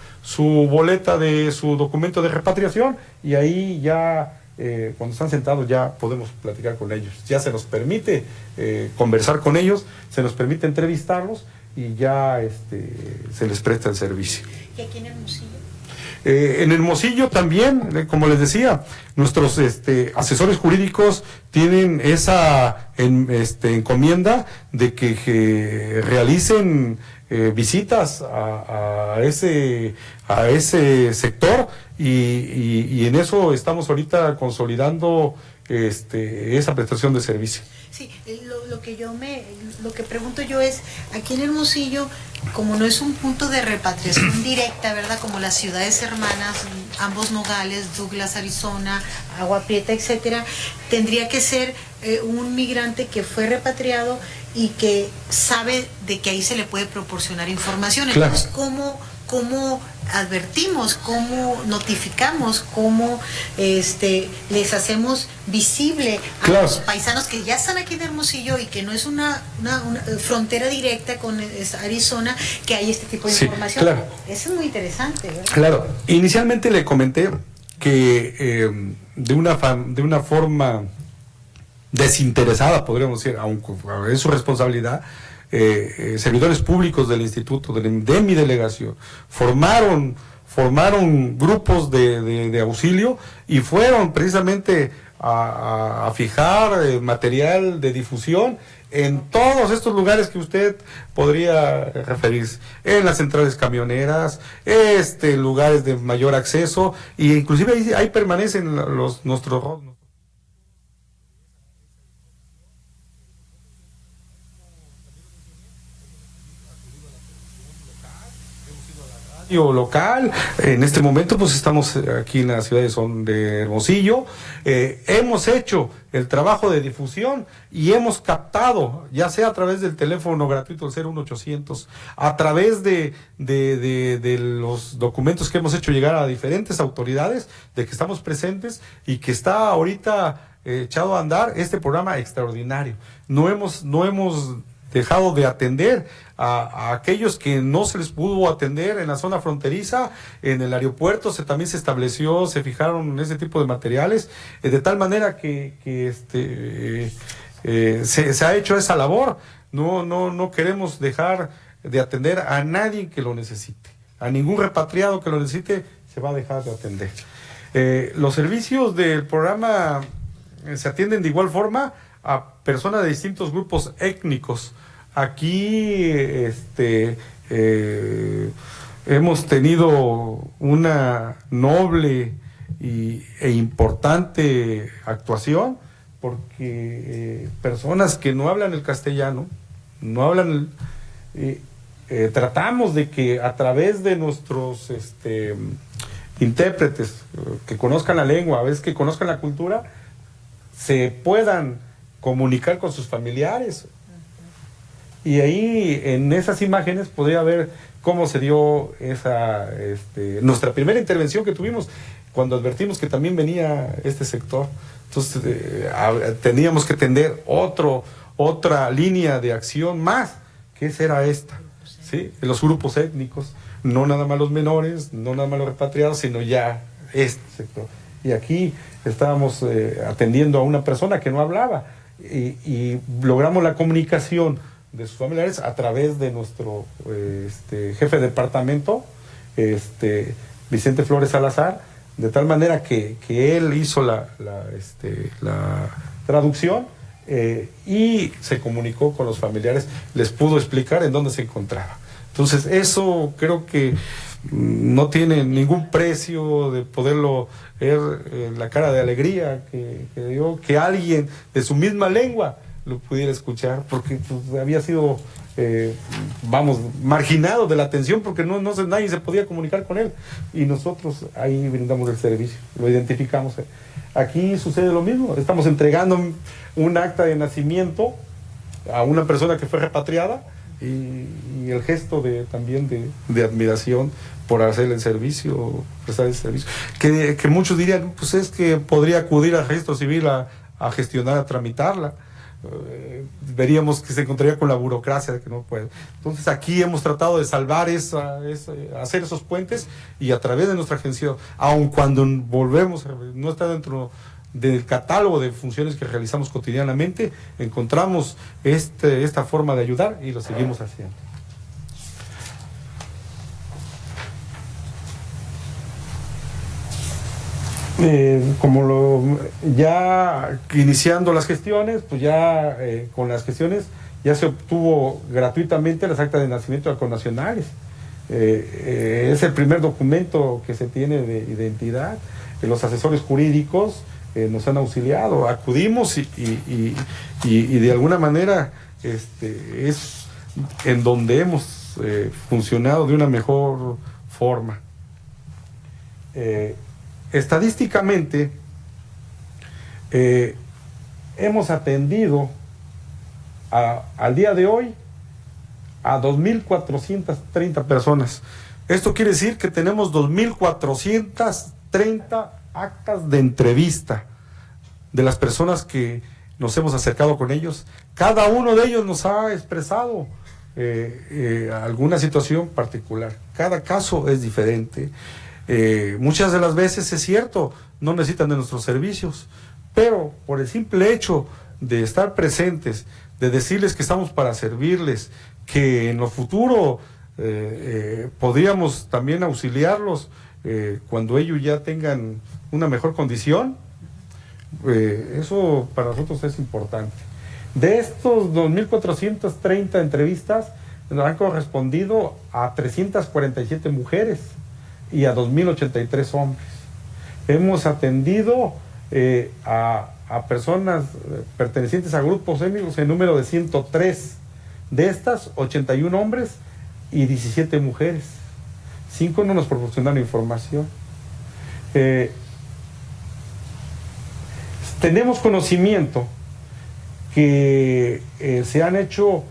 boleta de su documento de repatriación, y ahí ya cuando están sentados ya podemos platicar con ellos, ya se nos permite conversar con ellos, se nos permite entrevistarlos y ya se les presta el servicio. ¿Y aquí en Hermosillo? En Hermosillo también, como les decía, nuestros asesores jurídicos tienen esa encomienda de que realicen visitas a ese sector y en eso estamos ahorita consolidando esa prestación de servicio. Sí, lo que pregunto yo es, aquí en Hermosillo, como no es un punto de repatriación directa, ¿verdad? Como las ciudades hermanas, ambos Nogales, Douglas, Arizona, Agua Prieta, etcétera, tendría que ser un migrante que fue repatriado y que sabe de que ahí se le puede proporcionar información. Entonces, ¿cómo advertimos, cómo notificamos, cómo les hacemos visible a los paisanos que ya están aquí en Hermosillo y que no es una frontera directa con Arizona, que hay este tipo de información? Claro. Eso es muy interesante, ¿verdad? Claro. Inicialmente le comenté que de una forma desinteresada, podríamos decir, aunque es su responsabilidad, servidores públicos del instituto, de mi delegación, formaron grupos de auxilio y fueron precisamente a fijar material de difusión en todos estos lugares que usted podría referirse, en las centrales camioneras, lugares de mayor acceso, e inclusive ahí permanecen nuestros local. En este momento pues estamos aquí en la ciudad de Hermosillo. Hemos hecho el trabajo de difusión y hemos captado, ya sea a través del teléfono gratuito del 01800, a través de los documentos que hemos hecho llegar a diferentes autoridades, de que estamos presentes y que está ahorita echado a andar este programa extraordinario. No hemos dejado de atender a aquellos que no se les pudo atender en la zona fronteriza. En el aeropuerto también se estableció, se fijaron ese tipo de materiales, de tal manera que se ha hecho esa labor. No queremos dejar de atender a nadie que lo necesite, a ningún repatriado que lo necesite se va a dejar de atender. Los servicios del programa se atienden de igual forma a personas de distintos grupos étnicos. Aquí hemos tenido una noble e importante actuación, porque personas que no hablan el castellano, tratamos de que a través de nuestros intérpretes que conozcan la lengua, a veces que conozcan la cultura, se puedan comunicar con sus familiares. Y ahí en esas imágenes podría ver cómo se dio nuestra primera intervención que tuvimos cuando advertimos que también venía este sector. Entonces teníamos que tender otra línea de acción más, que era esta, ¿sí? Los grupos étnicos, no nada más los menores, no nada más los repatriados, sino ya este sector. Y aquí estábamos atendiendo a una persona que no hablaba y logramos la comunicación de sus familiares a través de nuestro jefe de departamento, Vicente Flores Salazar, de tal manera que él hizo la traducción y se comunicó con los familiares, les pudo explicar en dónde se encontraba. Entonces eso creo que no tiene ningún precio de poderlo ver en la cara de alegría que dio, que alguien de su misma lengua lo pudiera escuchar, porque pues, había sido marginado de la atención, porque nadie se podía comunicar con él, y nosotros ahí brindamos el servicio, lo identificamos. Aquí sucede lo mismo, estamos entregando un acta de nacimiento a una persona que fue repatriada, y el gesto también de admiración por hacer el servicio, prestar el servicio, que muchos dirían, pues es que podría acudir al registro civil a gestionar, a tramitarla. Veríamos que se encontraría con la burocracia de que no puede. Entonces aquí hemos tratado de salvar hacer esos puentes, y a través de nuestra agencia, aun cuando no está dentro del catálogo de funciones que realizamos cotidianamente, encontramos esta forma de ayudar y lo seguimos haciendo. Ya iniciando las gestiones, pues ya con las gestiones ya se obtuvo gratuitamente las actas de nacimiento connacionales. Es el primer documento que se tiene de identidad. Los asesores jurídicos nos han auxiliado, acudimos y de alguna manera es en donde hemos funcionado de una mejor forma. Estadísticamente, hemos atendido al día de hoy a 2.430 personas. Esto quiere decir que tenemos 2.430 actas de entrevista de las personas que nos hemos acercado con ellos. Cada uno de ellos nos ha expresado alguna situación particular. Cada caso es diferente. Muchas de las veces es cierto, no necesitan de nuestros servicios, pero por el simple hecho de estar presentes, de decirles que estamos para servirles, que en lo futuro podríamos también auxiliarlos cuando ellos ya tengan una mejor condición, eso para nosotros es importante. De estos 2.430 entrevistas nos han correspondido a 347 mujeres y a 2.083 hombres. Hemos atendido a personas pertenecientes a grupos étnicos en número de 103. De estas, 81 hombres y 17 mujeres. 5 no nos proporcionaron información. Tenemos conocimiento que se han hecho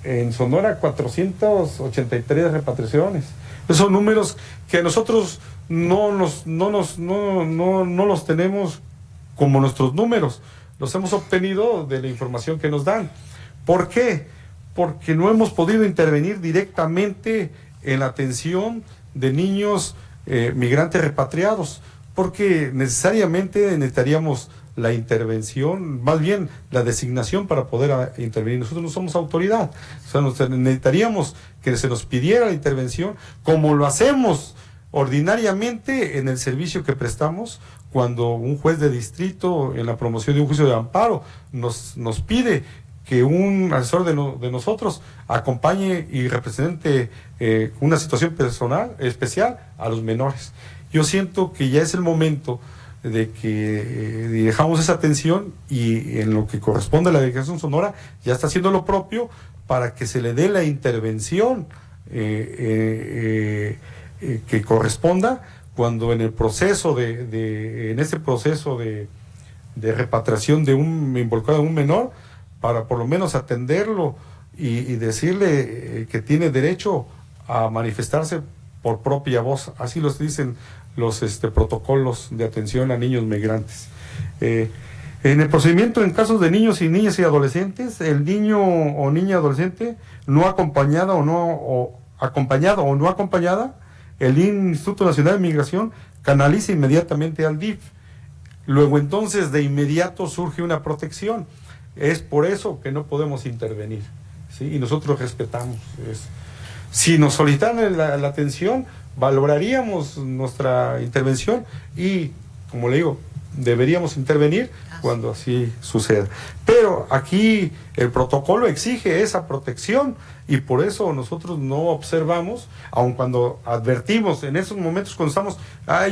en Sonora 483 repatriaciones. Esos son números que a nosotros no los tenemos como nuestros números. Los hemos obtenido de la información que nos dan. ¿Por qué? Porque no hemos podido intervenir directamente en la atención de niños migrantes repatriados, porque necesariamente necesitaríamos la intervención, más bien la designación para poder intervenir. Nosotros no somos autoridad, o sea, necesitaríamos que se nos pidiera la intervención, como lo hacemos ordinariamente en el servicio que prestamos cuando un juez de distrito en la promoción de un juicio de amparo nos pide que un asesor de nosotros acompañe y represente una situación personal especial a los menores. Yo siento que ya es el momento de que dejamos esa atención, y en lo que corresponde a la Delegación Sonora ya está haciendo lo propio para que se le dé la intervención que corresponda cuando en el proceso en ese proceso de repatriación de involucrado de un menor, para por lo menos atenderlo y decirle que tiene derecho a manifestarse por propia voz. Así los dicen los protocolos de atención a niños migrantes. En el procedimiento en casos de niños y niñas y adolescentes, el niño o niña adolescente no acompañada o no acompañada, el Instituto Nacional de Migración canaliza inmediatamente al DIF. Luego entonces de inmediato surge una protección. Es por eso que no podemos intervenir, ¿sí? Y nosotros respetamos eso. Si nos solicitan la atención, valoraríamos nuestra intervención y, como le digo, deberíamos intervenir cuando así suceda. Pero aquí el protocolo exige esa protección y por eso nosotros no observamos, aun cuando advertimos en esos momentos cuando estamos,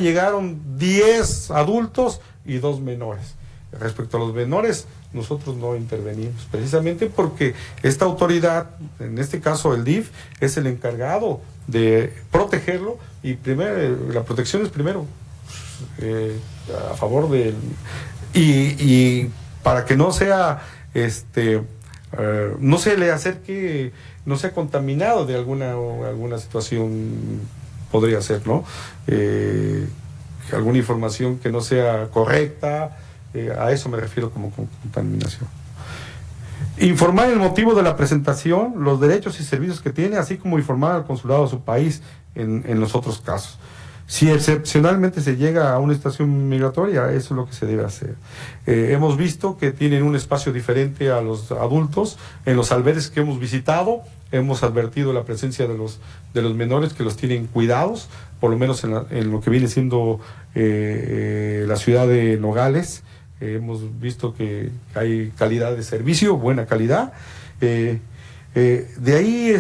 llegaron 10 adultos y 2 menores. Respecto a los menores, nosotros no intervenimos, precisamente porque esta autoridad, en este caso el DIF, es el encargado de protegerlo, y primero, la protección es primero a favor del... Y para que no sea, no se le acerque, no sea contaminado de alguna situación, podría ser, ¿no? Alguna información que no sea correcta, a eso me refiero como contaminación. Informar el motivo de la presentación, los derechos y servicios que tiene, así como informar al consulado de su país en los otros casos. Si excepcionalmente se llega a una estación migratoria, eso es lo que se debe hacer. Hemos visto que tienen un espacio diferente a los adultos. En los albergues que hemos visitado, hemos advertido la presencia de los menores que los tienen cuidados, por lo menos en lo que viene siendo la ciudad de Nogales. Hemos visto que hay calidad de servicio, buena calidad. De ahí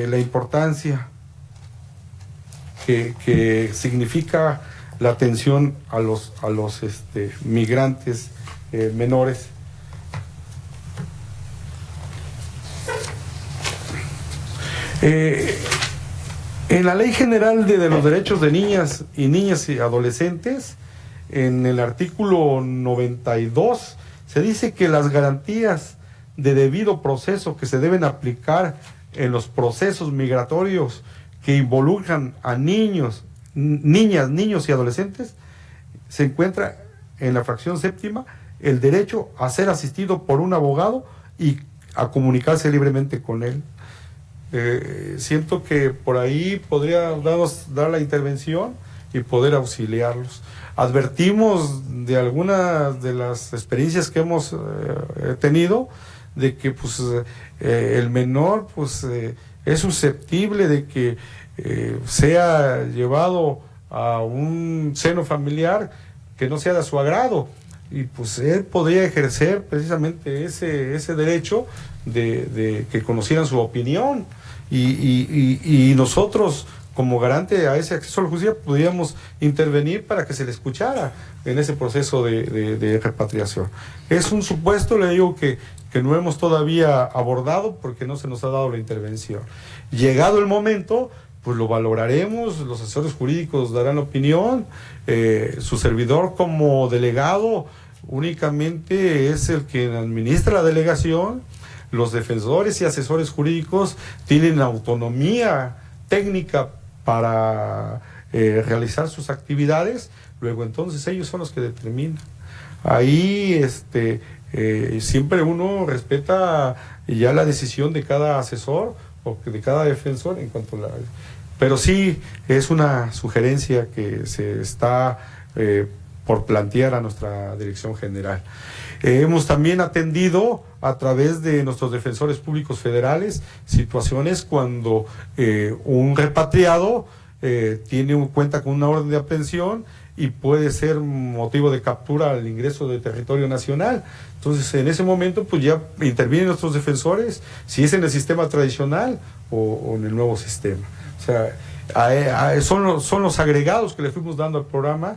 la importancia que significa la atención a los migrantes menores. En la Ley General de los Derechos de Niñas y Adolescentes, en el artículo 92 Se dice que las garantías de debido proceso que se deben aplicar en los procesos migratorios que involucran a niños, niñas, niños y adolescentes, se encuentra en la fracción séptima el derecho a ser asistido por un abogado y a comunicarse libremente con él. Siento que por ahí podría dar la intervención y poder auxiliarlos. Advertimos de algunas de las experiencias que hemos tenido, de que pues el menor pues es susceptible de que sea llevado a un seno familiar que no sea de su agrado, y pues él podría ejercer precisamente ese derecho de que conocieran su opinión, y nosotros como garante a ese acceso a la justicia podríamos intervenir para que se le escuchara en ese proceso de repatriación. Es un supuesto, le digo, que no hemos todavía abordado porque no se nos ha dado la intervención. Llegado el momento, pues lo valoraremos, los asesores jurídicos darán opinión, su servidor como delegado únicamente es el que administra la delegación, los defensores y asesores jurídicos tienen autonomía técnica para realizar sus actividades, luego entonces ellos son los que determinan. Ahí siempre uno respeta ya la decisión de cada asesor o de cada defensor en cuanto a la... Pero sí es una sugerencia que se está por plantear a nuestra Dirección General. Hemos también atendido a través de nuestros defensores públicos federales situaciones cuando un repatriado cuenta con una orden de aprehensión y puede ser motivo de captura al ingreso de territorio nacional. Entonces, en ese momento, pues ya intervienen nuestros defensores, si es en el sistema tradicional o en el nuevo sistema. O sea, son los agregados que le fuimos dando al programa,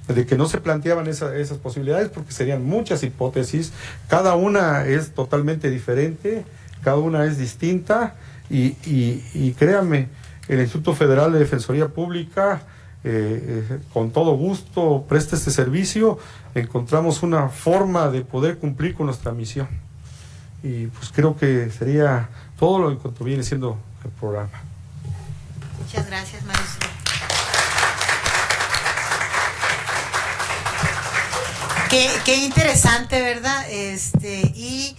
de que no se planteaban esas posibilidades, porque serían muchas hipótesis, cada una es totalmente diferente, cada una es distinta, y créanme, el Instituto Federal de Defensoría Pública, con todo gusto presta este servicio, encontramos una forma de poder cumplir con nuestra misión, y pues creo que sería todo lo que viene siendo el programa. Muchas gracias, maestro. Qué interesante, ¿verdad? Y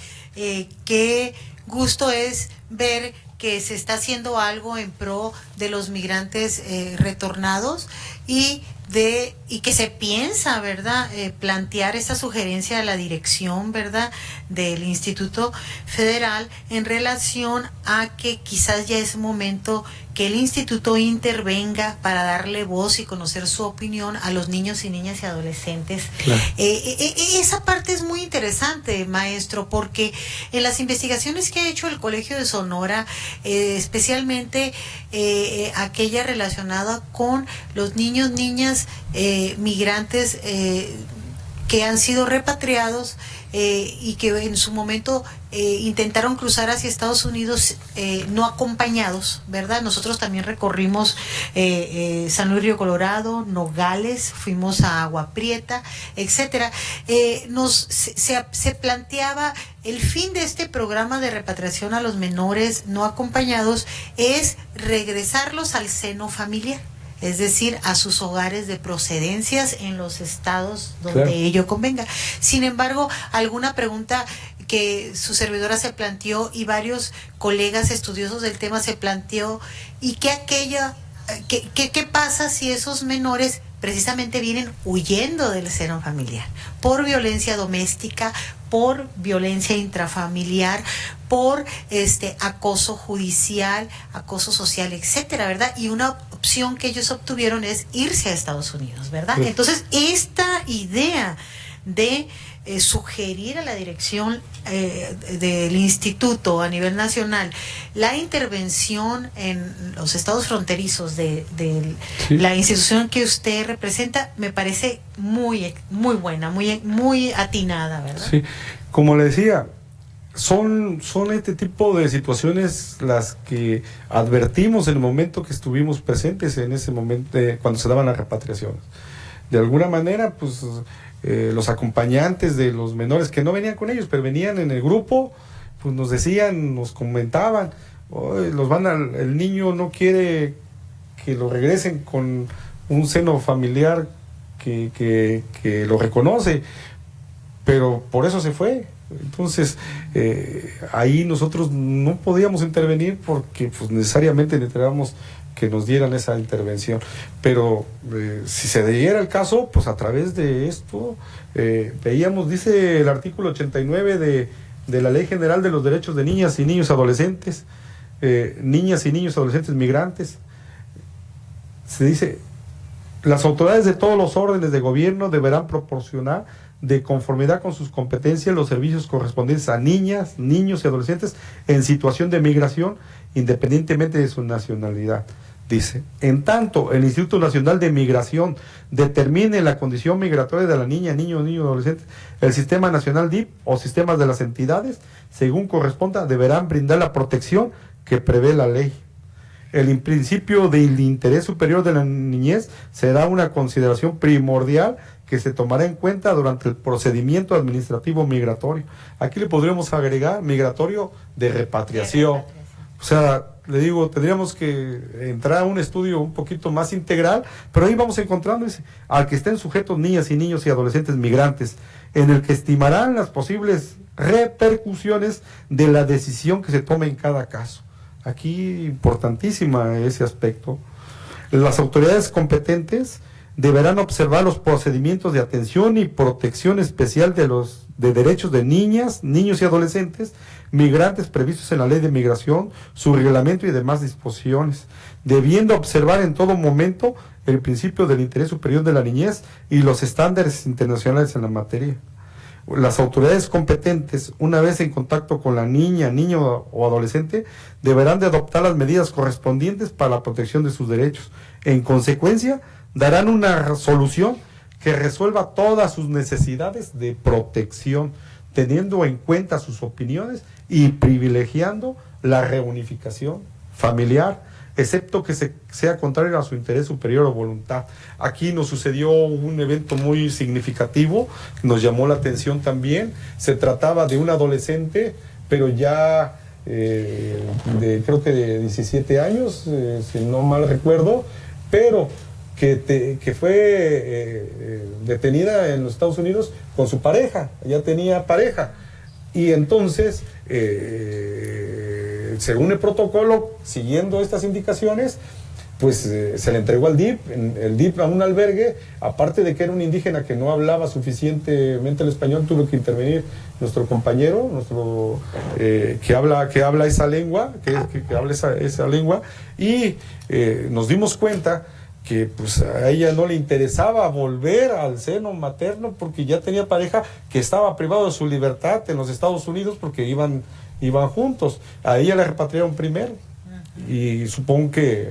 qué gusto es ver que se está haciendo algo en pro de los migrantes retornados y que se piensa, ¿verdad?, plantear esta sugerencia a la dirección, ¿verdad?, del Instituto Federal en relación a que quizás ya es momento que el instituto intervenga para darle voz y conocer su opinión a los niños y niñas y adolescentes. Claro. Esa parte es muy interesante, maestro, porque en las investigaciones que ha hecho el Colegio de Sonora, especialmente aquella relacionada con los niños, niñas, migrantes que han sido repatriados y que en su momento intentaron cruzar hacia Estados Unidos no acompañados, ¿verdad? Nosotros también recorrimos San Luis Río Colorado, Nogales, fuimos a Agua Prieta, etcétera. Se planteaba el fin de este programa de repatriación a los menores no acompañados es regresarlos al seno familiar, es decir, a sus hogares de procedencias en los estados donde claro, ello convenga. Sin embargo, alguna pregunta que su servidora se planteó y varios colegas estudiosos del tema se planteó, y ¿qué pasa si esos menores precisamente vienen huyendo del seno familiar por violencia doméstica, por violencia intrafamiliar, por acoso judicial, acoso social, etcétera, ¿verdad? Y una opción que ellos obtuvieron es irse a Estados Unidos, ¿verdad? Sí. Entonces, esta idea de sugerir a la dirección del instituto a nivel nacional la intervención en los estados fronterizos de sí, la institución que usted representa, me parece muy buena, muy atinada, ¿verdad? Sí, como le decía, son este tipo de situaciones las que advertimos en el momento que estuvimos presentes en ese momento cuando se daban las repatriaciones. de alguna manera, pues los acompañantes de los menores que no venían con ellos, pero venían en el grupo, pues nos decían, nos comentaban, el niño no quiere que lo regresen con un seno familiar que lo reconoce, pero por eso se fue. Entonces ahí nosotros no podíamos intervenir porque pues necesariamente necesitábamos que nos dieran esa intervención, pero si se diera el caso, pues a través de esto veíamos, dice el artículo 89 de la Ley General de los Derechos de Niñas y Niños Adolescentes, niñas y niños adolescentes migrantes, se dice: las autoridades de todos los órdenes de gobierno deberán proporcionar, de conformidad con sus competencias, los servicios correspondientes a niñas, niños y adolescentes en situación de migración, independientemente de su nacionalidad. Dice: en tanto el Instituto Nacional de Migración determine la condición migratoria de la niña, niño o niño adolescente, el Sistema Nacional DIP o sistemas de las entidades, según corresponda, deberán brindar la protección que prevé la ley. El principio del interés superior de la niñez será una consideración primordial que se tomará en cuenta durante el procedimiento administrativo migratorio. Aquí le podríamos agregar migratorio de repatriación. O sea, le digo, tendríamos que entrar a un estudio un poquito más integral, pero ahí vamos encontrando al que estén sujetos niñas y niños y adolescentes migrantes, en el que estimarán las posibles repercusiones de la decisión que se tome en cada caso. Aquí importantísima ese aspecto. Las autoridades competentes deberán observar los procedimientos de atención y protección especial de derechos de niñas, niños y adolescentes migrantes previstos en la Ley de Migración, su reglamento y demás disposiciones, debiendo observar en todo momento el principio del interés superior de la niñez y los estándares internacionales en la materia. Las autoridades competentes, una vez en contacto con la niña, niño o adolescente, deberán de adoptar las medidas correspondientes para la protección de sus derechos. En consecuencia, darán una solución que resuelva todas sus necesidades de protección, teniendo en cuenta sus opiniones y privilegiando la reunificación familiar, excepto que sea contrario a su interés superior o voluntad. Aquí nos sucedió un evento muy significativo, nos llamó la atención también. Se trataba de un adolescente, pero ya creo que de 17 años, si no mal recuerdo, pero que fue detenida en los Estados Unidos con su pareja, ya tenía pareja. Y entonces, según el protocolo, siguiendo estas indicaciones, pues se le entregó al DIP, el DIP a un albergue. Aparte de que era un indígena que no hablaba suficientemente el español, tuvo que intervenir nuestro compañero, que habla esa lengua, que habla esa lengua, y nos dimos cuenta que pues a ella no le interesaba volver al seno materno porque ya tenía pareja, que estaba privado de su libertad en los Estados Unidos porque iban juntos. A ella la repatriaron primero y supongo que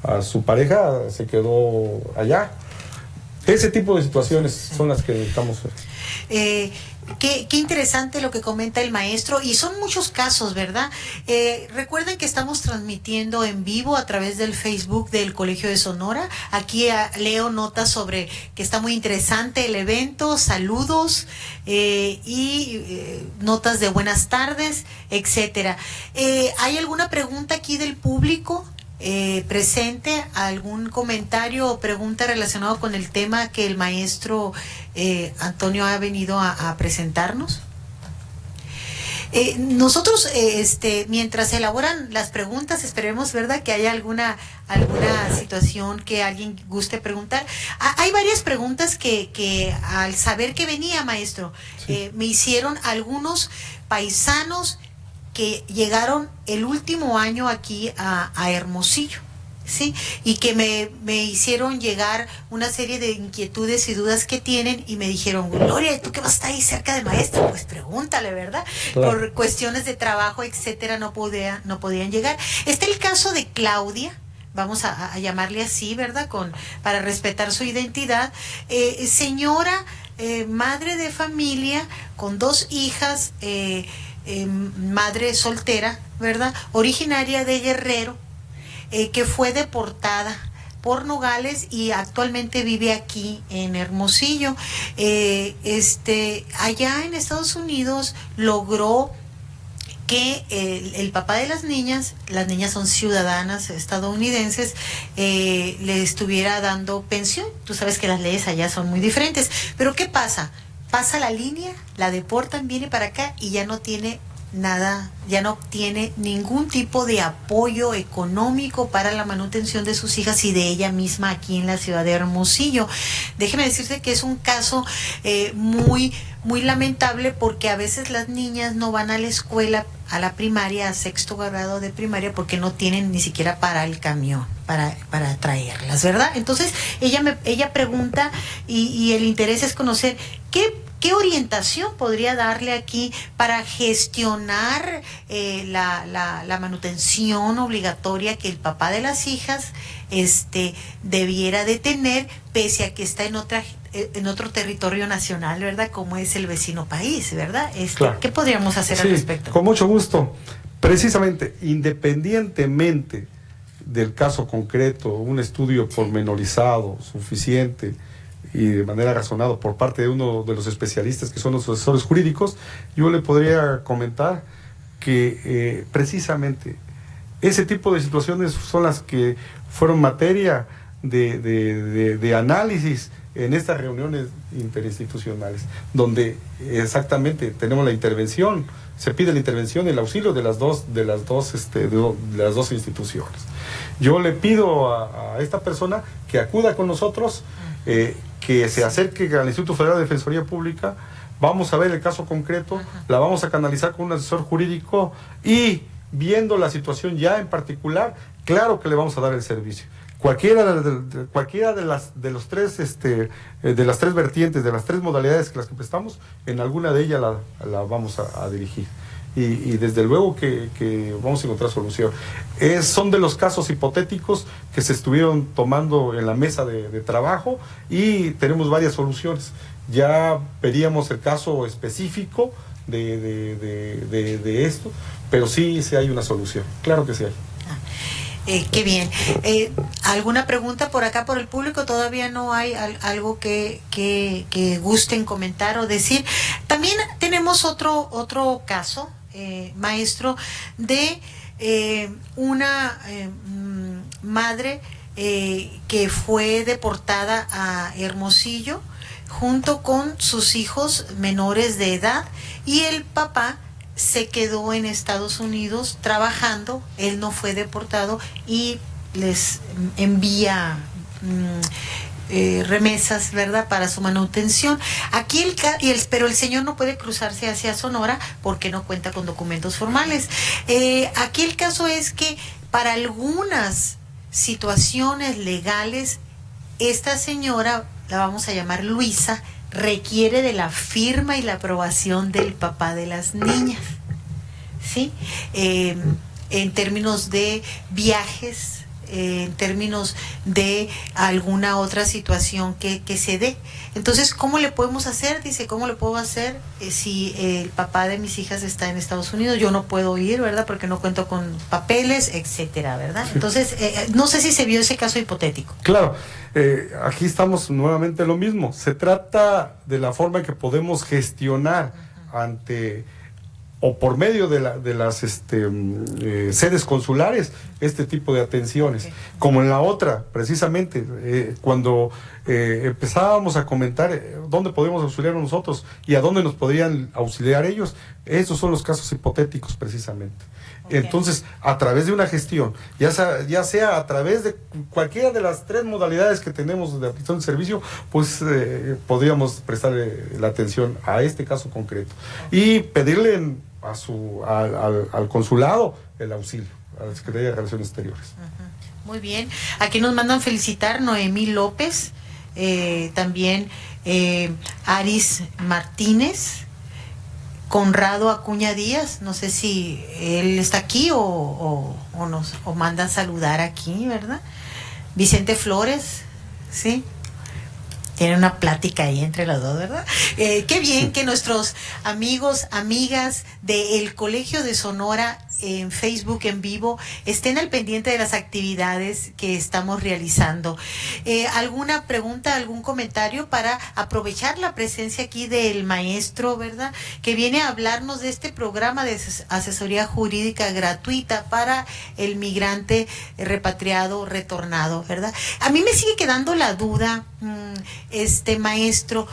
a su pareja se quedó allá. Ese tipo de situaciones son las que estamos... Qué interesante lo que comenta el maestro, y son muchos casos, ¿verdad? Recuerden que estamos transmitiendo en vivo a través del Facebook del Colegio de Sonora. Aquí leo notas sobre que está muy interesante el evento, saludos y notas de buenas tardes, etcétera. ¿Hay alguna pregunta aquí del público presente? ¿Algún comentario o pregunta relacionado con el tema que el maestro Antonio ha venido a presentarnos? Nosotros, mientras se elaboran las preguntas, esperemos, ¿verdad?, que haya alguna situación que alguien guste preguntar. Hay varias preguntas que al saber que venía, maestro, sí, me hicieron algunos paisanos que llegaron el último año aquí a Hermosillo, ¿sí? Y que me hicieron llegar una serie de inquietudes y dudas que tienen, y me dijeron: Gloria, ¿tú qué vas a estar ahí cerca del maestro? Pues pregúntale, ¿verdad? Claro. Por cuestiones de trabajo, etcétera, no podían llegar. Está el caso de Claudia, vamos a llamarle así, ¿verdad?, para respetar su identidad. Señora, madre de familia, con 2 hijas, madre soltera, ¿verdad?, originaria de Guerrero, que fue deportada por Nogales y actualmente vive aquí en Hermosillo. Allá en Estados Unidos logró que el papá de las niñas son ciudadanas estadounidenses, le estuviera dando pensión. Tú sabes que las leyes allá son muy diferentes. Pero ¿qué pasa? Pasa la línea, la deportan, viene para acá y ya no tiene nada, ya no obtiene ningún tipo de apoyo económico para la manutención de sus hijas y de ella misma aquí en la ciudad de Hermosillo. Déjeme decirte que es un caso muy lamentable, porque a veces las niñas no van a la escuela, a la primaria, a sexto grado de primaria, porque no tienen ni siquiera para el camión, para traerlas, ¿verdad? Entonces ella pregunta y el interés es conocer ¿qué orientación podría darle aquí para gestionar la manutención obligatoria que el papá de las hijas debiera de tener, pese a que está en otro territorio nacional, ¿verdad? Como es el vecino país, ¿verdad? Claro. ¿Qué podríamos hacer al respecto? Con mucho gusto. Precisamente, independientemente del caso concreto, un estudio pormenorizado, suficiente y de manera razonada por parte de uno de los especialistas que son los asesores jurídicos, yo le podría comentar que precisamente ese tipo de situaciones son las que fueron materia de análisis en estas reuniones interinstitucionales, donde exactamente tenemos la intervención, se pide la intervención, el auxilio de las dos instituciones. Yo le pido a esta persona que acuda con nosotros, que se acerque al Instituto Federal de Defensoría Pública, vamos a ver el caso concreto, la vamos a canalizar con un asesor jurídico y viendo la situación ya en particular, claro que le vamos a dar el servicio. Cualquiera de las tres vertientes, de las tres modalidades que prestamos, en alguna de ellas la vamos a dirigir. Y desde luego que vamos a encontrar solución. Son de los casos hipotéticos que se estuvieron tomando en la mesa de trabajo y tenemos varias soluciones. Ya veríamos el caso específico de esto, pero sí hay una solución. Claro que sí hay. Qué bien. ¿Alguna pregunta por acá por el público? Todavía no hay algo que gusten comentar o decir. También tenemos otro caso, maestro, de una madre que fue deportada a Hermosillo junto con sus hijos menores de edad, y el papá se quedó en Estados Unidos trabajando. Él no fue deportado y les envía remesas, ¿verdad?, para su manutención. Pero el señor no puede cruzarse hacia Sonora porque no cuenta con documentos formales. Aquí el caso es que para algunas situaciones legales, esta señora, la vamos a llamar Luisa, requiere de la firma y la aprobación del papá de las niñas, ¿sí? En términos de viajes, en términos de alguna otra situación que se dé. Entonces, ¿cómo le podemos hacer? Dice, ¿cómo le puedo hacer si el papá de mis hijas está en Estados Unidos? Yo no puedo ir, ¿verdad?, porque no cuento con papeles, etcétera, ¿verdad? Entonces, no sé si se vio ese caso hipotético. Claro, aquí estamos nuevamente lo mismo. Se trata de la forma en que podemos gestionar ante o por medio de las sedes consulares este tipo de atenciones. Okay. Como en la otra, precisamente, cuando empezábamos a comentar dónde podemos auxiliar nosotros y a dónde nos podrían auxiliar ellos, esos son los casos hipotéticos precisamente. Okay. Entonces, a través de una gestión, ya sea a través de cualquiera de las tres modalidades que tenemos de aplicación de servicio, pues podríamos prestarle la atención a este caso concreto y pedirle al consulado el auxilio, a la Secretaría de Relaciones Exteriores. Muy bien. Aquí nos mandan felicitar Noemí López, también Aris Martínez, Conrado Acuña Díaz, no sé si él está aquí o mandan saludar aquí, ¿verdad? Vicente Flores, ¿sí? Tienen una plática ahí entre los dos, ¿verdad? Qué bien que nuestros amigos, amigas del Colegio de Sonora en Facebook en vivo, estén al pendiente de las actividades que estamos realizando. ¿Alguna pregunta, algún comentario para aprovechar la presencia aquí del maestro, verdad? Que viene a hablarnos de este programa de asesoría jurídica gratuita para el migrante repatriado, retornado, ¿verdad? A mí me sigue quedando la duda, maestro,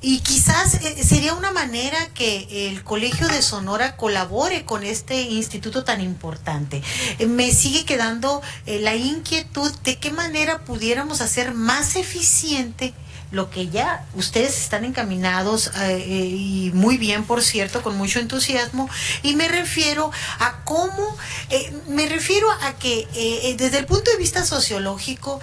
y quizás sería una manera que el Colegio de Sonora colabore con este instituto tan importante. Me sigue quedando la inquietud de qué manera pudiéramos hacer más eficiente lo que ya ustedes están encaminados y muy bien, por cierto, con mucho entusiasmo, y me refiero a cómo, que desde el punto de vista sociológico,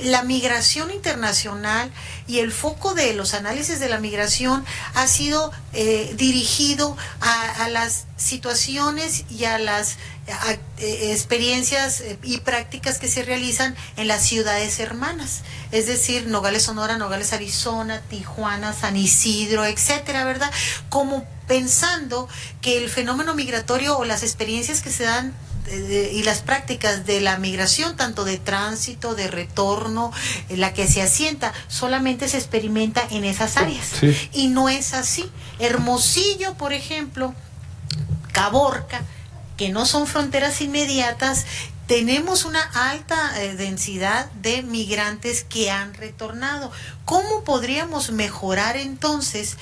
la migración internacional y el foco de los análisis de la migración ha sido dirigido a las situaciones y a las experiencias y prácticas que se realizan en las ciudades hermanas, es decir, Nogales, Sonora, Nogales, Arizona, Tijuana, San Isidro, etcétera, ¿verdad? Como pensando que el fenómeno migratorio o las experiencias que se dan y las prácticas de la migración, tanto de tránsito, de retorno, la que se asienta, solamente se experimenta en esas áreas. Sí. Y no es así. Hermosillo, por ejemplo, Caborca, que no son fronteras inmediatas, tenemos una alta densidad de migrantes que han retornado. ¿Cómo podríamos mejorar entonces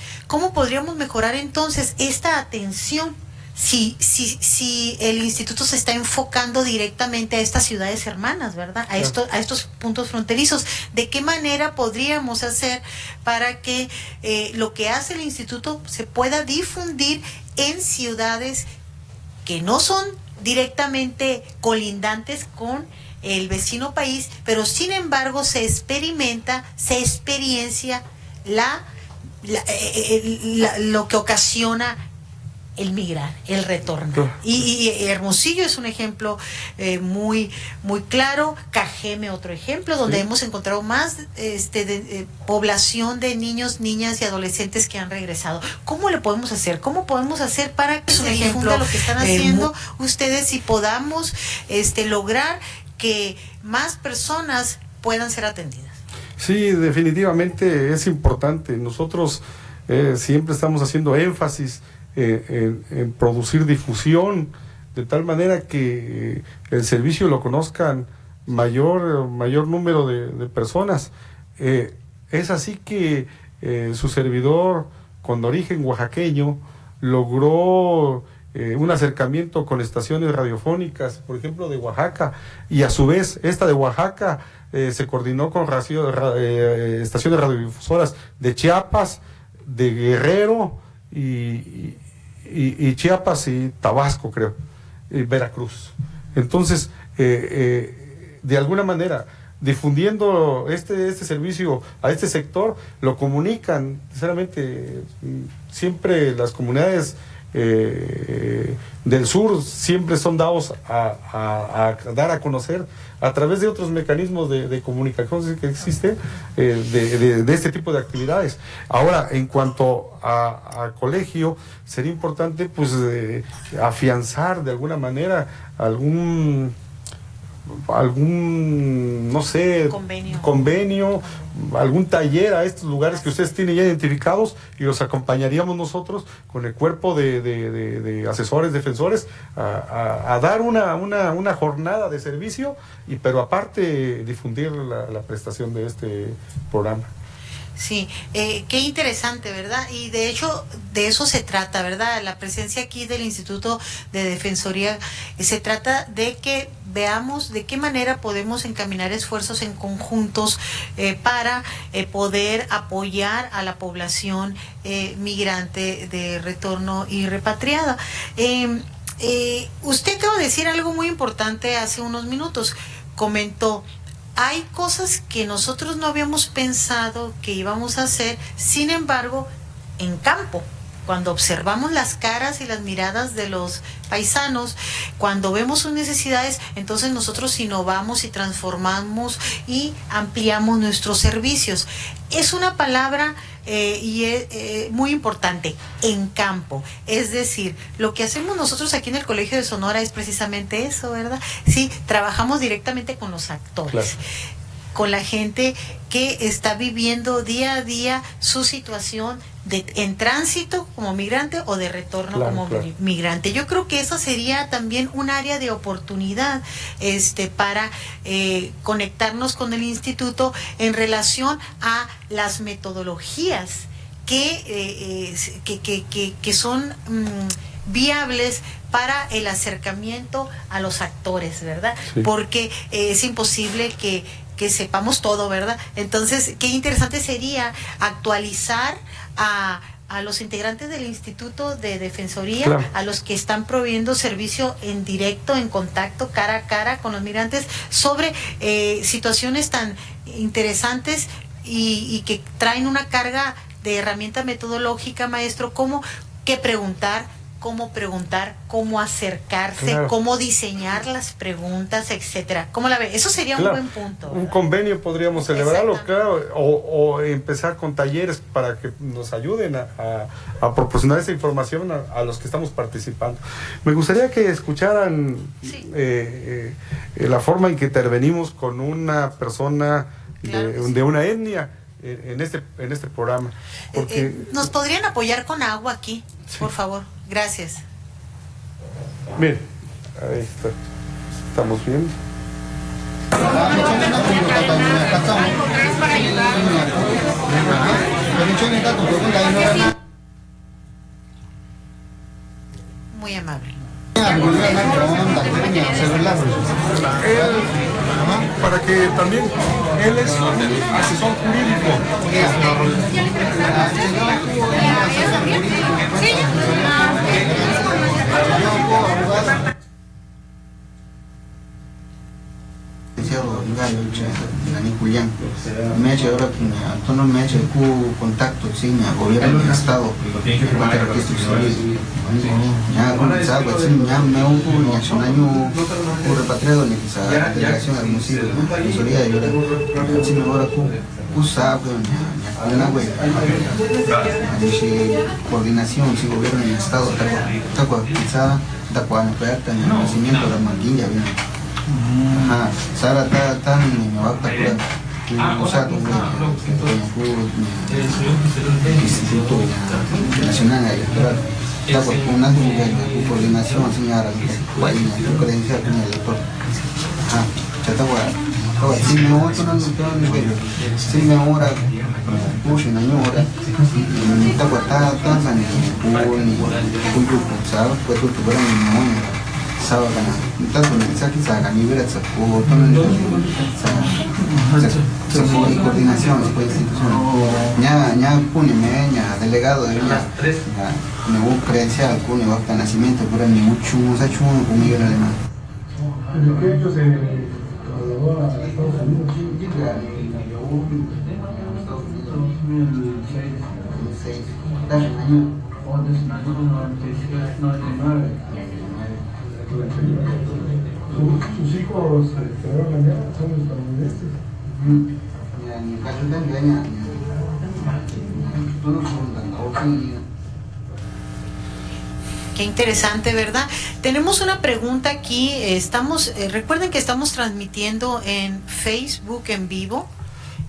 esta atención si el instituto se está enfocando directamente a estas ciudades hermanas, ¿verdad? A estos puntos fronterizos? ¿De qué manera podríamos hacer para que lo que hace el instituto se pueda difundir en ciudades que no son directamente colindantes con el vecino país, pero sin embargo se experiencia lo que ocasiona el migrar, el retorno? Y Hermosillo es un ejemplo muy claro, Cajeme otro ejemplo, donde sí hemos encontrado más población de niños, niñas y adolescentes que han regresado. ¿Cómo le podemos hacer? ¿Cómo podemos hacer para que se difunda lo que están haciendo ustedes y podamos lograr que más personas puedan ser atendidas? Sí, definitivamente es importante. Nosotros siempre estamos haciendo énfasis en producir difusión de tal manera que el servicio lo conozcan mayor número de personas. Es así que su servidor, con origen oaxaqueño, logró un acercamiento con estaciones radiofónicas, por ejemplo, de Oaxaca, y a su vez esta de Oaxaca se coordinó con estaciones radiodifusoras de Chiapas, de Guerrero, y Chiapas y Tabasco, creo, y Veracruz. Entonces, de alguna manera, difundiendo este servicio a este sector, lo comunican. Sinceramente, siempre las comunidades del sur siempre son dados a dar a conocer a través de otros mecanismos de comunicación que existen de este tipo de actividades. Ahora, en cuanto a colegio, sería importante pues afianzar de alguna manera algún no sé, convenio, algún taller a estos lugares que ustedes tienen ya identificados, y los acompañaríamos nosotros con el cuerpo de asesores, defensores, a dar una jornada de servicio, pero aparte difundir la prestación de este programa. Sí, qué interesante, ¿verdad? Y de hecho, de eso se trata, ¿verdad? La presencia aquí del Instituto de Defensoría, se trata de que veamos de qué manera podemos encaminar esfuerzos en conjuntos para poder apoyar a la población migrante de retorno y repatriada. Usted acaba de decir algo muy importante hace unos minutos. Comentó: hay cosas que nosotros no habíamos pensado que íbamos a hacer, sin embargo, en campo, cuando observamos las caras y las miradas de los paisanos, cuando vemos sus necesidades, entonces nosotros innovamos y transformamos y ampliamos nuestros servicios. Es una palabra y es muy importante, en campo. Es decir, lo que hacemos nosotros aquí en el Colegio de Sonora es precisamente eso, ¿verdad? Sí, trabajamos directamente con los actores. Claro. Con la gente que está viviendo día a día su situación en tránsito como migrante o de retorno, claro, como claro, migrante. Yo creo que eso sería también un área de oportunidad para conectarnos con el instituto en relación a las metodologías que son viables para el acercamiento a los actores, ¿verdad? Sí. Porque es imposible que sepamos todo, ¿verdad? Entonces, qué interesante sería actualizar a los integrantes del Instituto de Defensoría, claro, a los que están proveyendo servicio en directo, en contacto, cara a cara con los migrantes, sobre situaciones tan interesantes y que traen una carga de herramienta metodológica, maestro, como qué preguntar, cómo acercarse, claro, cómo diseñar las preguntas, etcétera. ¿Cómo la ve? Eso sería claro, un buen punto, ¿verdad? Un convenio podríamos celebrarlo, claro, o empezar con talleres para que nos ayuden a proporcionar esa información a los que estamos participando. Me gustaría que escucharan sí, la forma en que intervenimos con una persona claro, de una etnia en este programa. Porque ¿nos podrían apoyar con agua aquí, sí, por favor? Gracias. Bien, ahí está. Estamos bien. Muy amable. Para que también él es asesor jurídico. Antonio Meche cu contacto sin gobierno del estado contra registro civil ya comenzaba sin ya me un nacional un repatriado en esa delegación al municipio tesorería yo sin ahora cu sabe una güey coordinación si gobierno del estado está quizá está cuando aperta en el nacimiento de la manguilla bien ajá Sara está en la acta usado Instituto Nacional Electoral está por una coordinación señora credencial con el elector ya está si me voy a si me ahora push en año ahora está guardada un grupo sabes pues tú fueras mi memoria sabe kana tanto mensaje saca ni ver esa foto se fue coordinación se fue institución ya punime ya delegado de ya me hubo credencial con el acta de nacimiento pero ni mucho se ha hecho un Miguel Alemán ellos se trasladó a Estados Unidos sus hijos quedaron allá, son estadounidenses. Qué interesante, ¿verdad? Tenemos una pregunta aquí. Recuerden que estamos transmitiendo en Facebook en vivo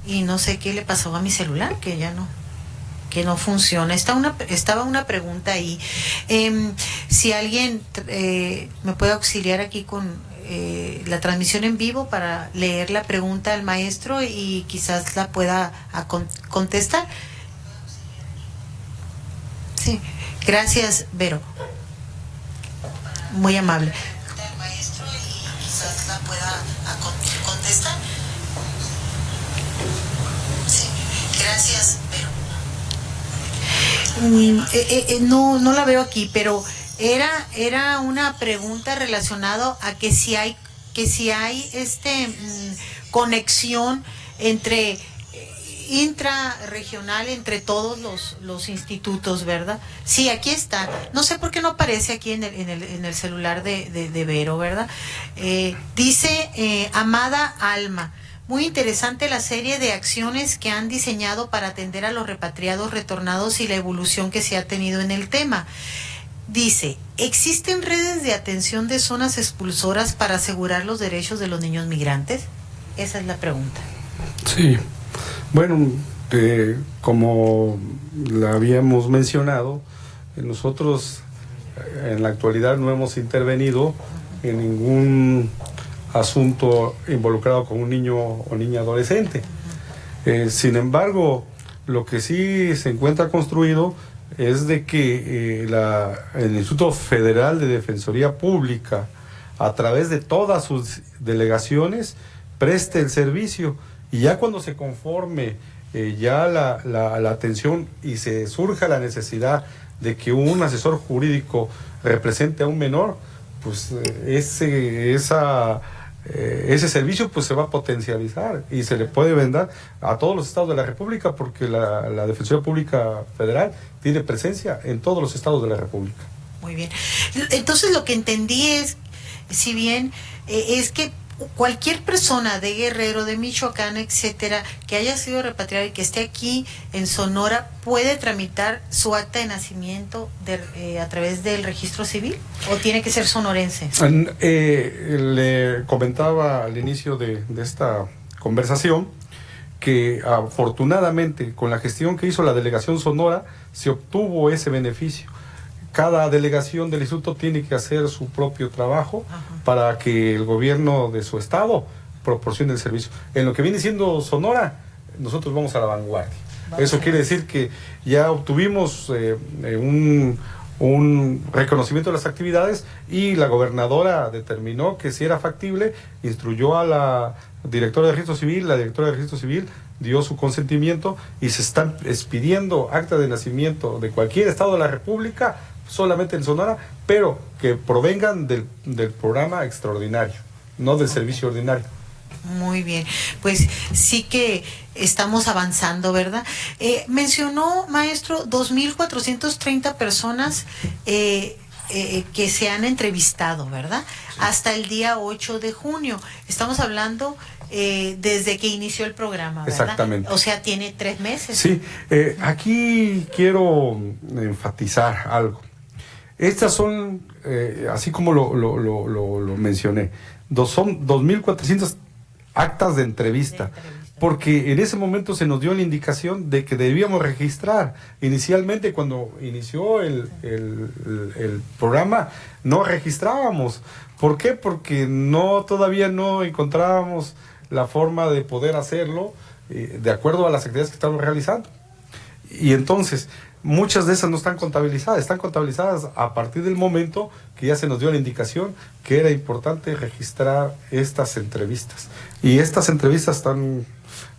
y no sé qué le pasó a mi celular, que no funciona. Estaba una pregunta ahí. Si alguien me puede auxiliar aquí con la transmisión en vivo para leer la pregunta al maestro y quizás la pueda contestar. Sí, gracias, Vero. Muy amable. El maestro y quizás la pueda contestar. Sí, gracias, Vero. No la veo aquí, pero era una pregunta relacionada a que si hay conexión entre intrarregional entre todos los institutos, ¿verdad? Sí, aquí está. No sé por qué no aparece aquí en el celular de Vero, ¿verdad? Dice Amada Alma. Muy interesante la serie de acciones que han diseñado para atender a los repatriados retornados y la evolución que se ha tenido en el tema. Dice, ¿existen redes de atención de zonas expulsoras para asegurar los derechos de los niños migrantes? Esa es la pregunta. Sí, bueno, como la habíamos mencionado, nosotros en la actualidad no hemos intervenido en ningún asunto involucrado con un niño o niña adolescente. Sin embargo, lo que sí se encuentra construido es de que el Instituto Federal de Defensoría Pública, a través de todas sus delegaciones, preste el servicio, y ya cuando se conforme ya la atención y se surja la necesidad de que un asesor jurídico represente a un menor, pues ese servicio pues se va a potencializar y se le puede vender a todos los estados de la República, porque la Defensoría Pública Federal tiene presencia en todos los estados de la República. Muy bien. Entonces lo que entendí es, si bien es que cualquier persona de Guerrero, de Michoacán, etcétera, que haya sido repatriada y que esté aquí en Sonora, puede tramitar su acta de nacimiento a través del registro civil, o tiene que ser sonorense. Le comentaba al inicio de esta conversación que afortunadamente con la gestión que hizo la delegación Sonora se obtuvo ese beneficio. Cada delegación del instituto tiene que hacer su propio trabajo para que el gobierno de su estado proporcione el servicio. En lo que viene siendo Sonora, nosotros vamos a la vanguardia. Eso quiere decir que ya obtuvimos un reconocimiento de las actividades, y la gobernadora determinó que si era factible, instruyó a la directora de Registro Civil, la directora de Registro Civil dio su consentimiento y se están expidiendo actas de nacimiento de cualquier estado de la República, solamente en Sonora, pero que provengan del programa extraordinario, no del servicio ordinario. Muy bien, pues sí que estamos avanzando, ¿verdad? Mencionó, maestro, 2.430 personas que se han entrevistado, ¿verdad? Sí. Hasta el día 8 de junio. Estamos hablando desde que inició el programa, ¿verdad? Exactamente. O sea, tiene 3 meses. Sí, aquí quiero enfatizar algo. Estas son, así como lo mencioné, son 2.400 actas de entrevista, porque en ese momento se nos dio la indicación de que debíamos registrar. Inicialmente, cuando inició el programa, no registrábamos. ¿Por qué? Porque todavía no encontrábamos la forma de poder hacerlo de acuerdo a las actividades que estamos realizando. Y entonces, muchas de esas no están contabilizadas a partir del momento que ya se nos dio la indicación que era importante registrar estas entrevistas. Y estas entrevistas están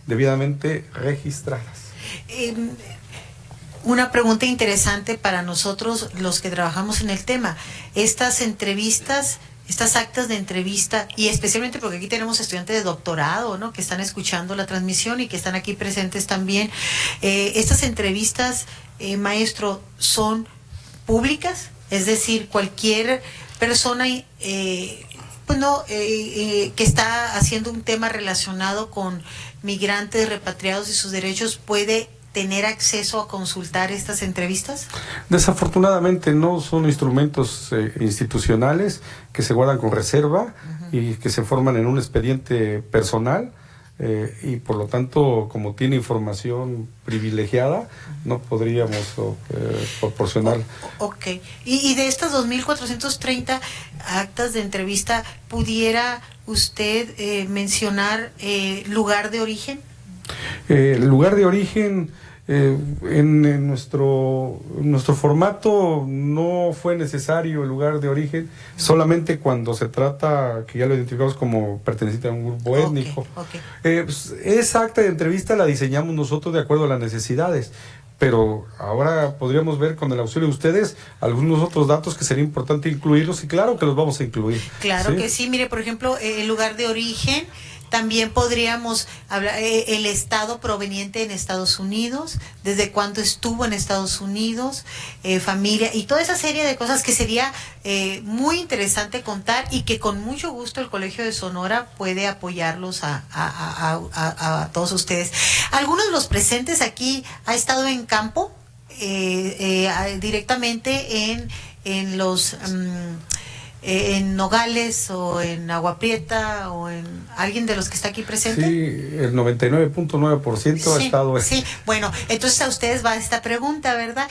debidamente registradas. Una pregunta interesante para nosotros, los que trabajamos en el tema. Estas entrevistas, estas actas de entrevista, y especialmente porque aquí tenemos estudiantes de doctorado, ¿no?, que están escuchando la transmisión y que están aquí presentes también. Estas entrevistas, maestro, ¿son públicas? Es decir, cualquier persona que está haciendo un tema relacionado con migrantes, repatriados y sus derechos, ¿puede tener acceso a consultar estas entrevistas? Desafortunadamente no son instrumentos institucionales que se guardan con reserva y que se forman en un expediente personal, y por lo tanto, como tiene información privilegiada, no podríamos proporcionar. Ok. Y de estas 2.430 actas de entrevista, ¿pudiera usted mencionar lugar de origen? El lugar de origen, en nuestro formato no fue necesario el lugar de origen, solamente cuando se trata, que ya lo identificamos como perteneciente a un grupo étnico. Pues, esa acta de entrevista la diseñamos nosotros de acuerdo a las necesidades, pero ahora podríamos ver con el auxilio de ustedes algunos otros datos que sería importante incluirlos, y claro que los vamos a incluir. Claro, ¿sí? Que sí, mire, por ejemplo, el lugar de origen También podríamos hablar el estado proveniente en Estados Unidos, desde cuándo estuvo en Estados Unidos, familia y toda esa serie de cosas que sería muy interesante contar y que con mucho gusto el Colegio de Sonora puede apoyarlos a todos ustedes. ¿Algunos de los presentes aquí ha estado en campo directamente en los en Nogales o en Agua Prieta o en alguien de los que está aquí presente? Sí, el 99.9% ha estado. Sí, bueno, entonces a ustedes va esta pregunta, ¿verdad?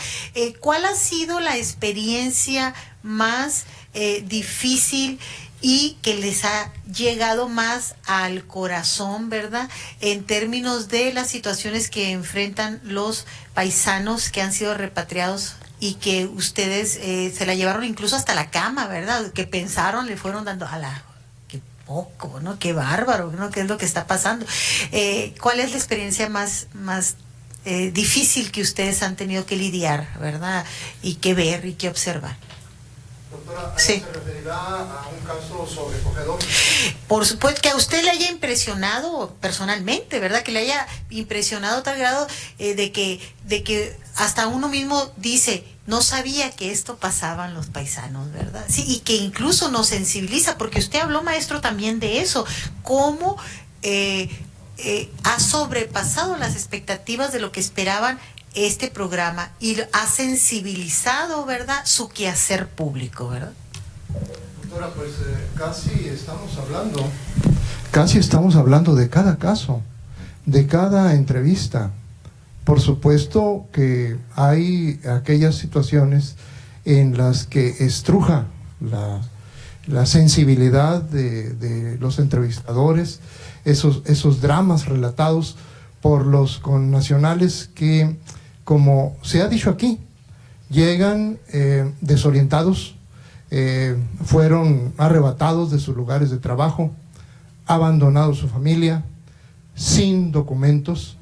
¿Cuál ha sido la experiencia más difícil y que les ha llegado más al corazón, ¿verdad? En términos de las situaciones que enfrentan los paisanos que han sido repatriados y que ustedes se la llevaron incluso hasta la cama, ¿verdad? Que pensaron, le fueron dando a la... ¡Qué poco, ¿no? ¡Qué bárbaro! ¿No? ¿Qué es lo que está pasando? ¿Cuál es la experiencia más difícil que ustedes han tenido que lidiar, ¿verdad? Y que ver y que observar. Doctora, sí. ¿Se referirá a un caso sobrecogedor? Por supuesto, que a usted le haya impresionado personalmente, ¿verdad? Que le haya impresionado a tal grado de que hasta uno mismo dice, no sabía que esto pasaba en los paisanos, ¿verdad? Sí, y que incluso nos sensibiliza, porque usted habló, maestro, también de eso, cómo ha sobrepasado las expectativas de lo que esperaban este programa y ha sensibilizado, ¿verdad?, su quehacer público, ¿verdad? Doctora, pues casi estamos hablando de cada caso, de cada entrevista. Por supuesto que hay aquellas situaciones en las que estruja la sensibilidad de los entrevistadores, esos dramas relatados por los connacionales que, como se ha dicho aquí, llegan desorientados, fueron arrebatados de sus lugares de trabajo, abandonados su familia, sin documentos,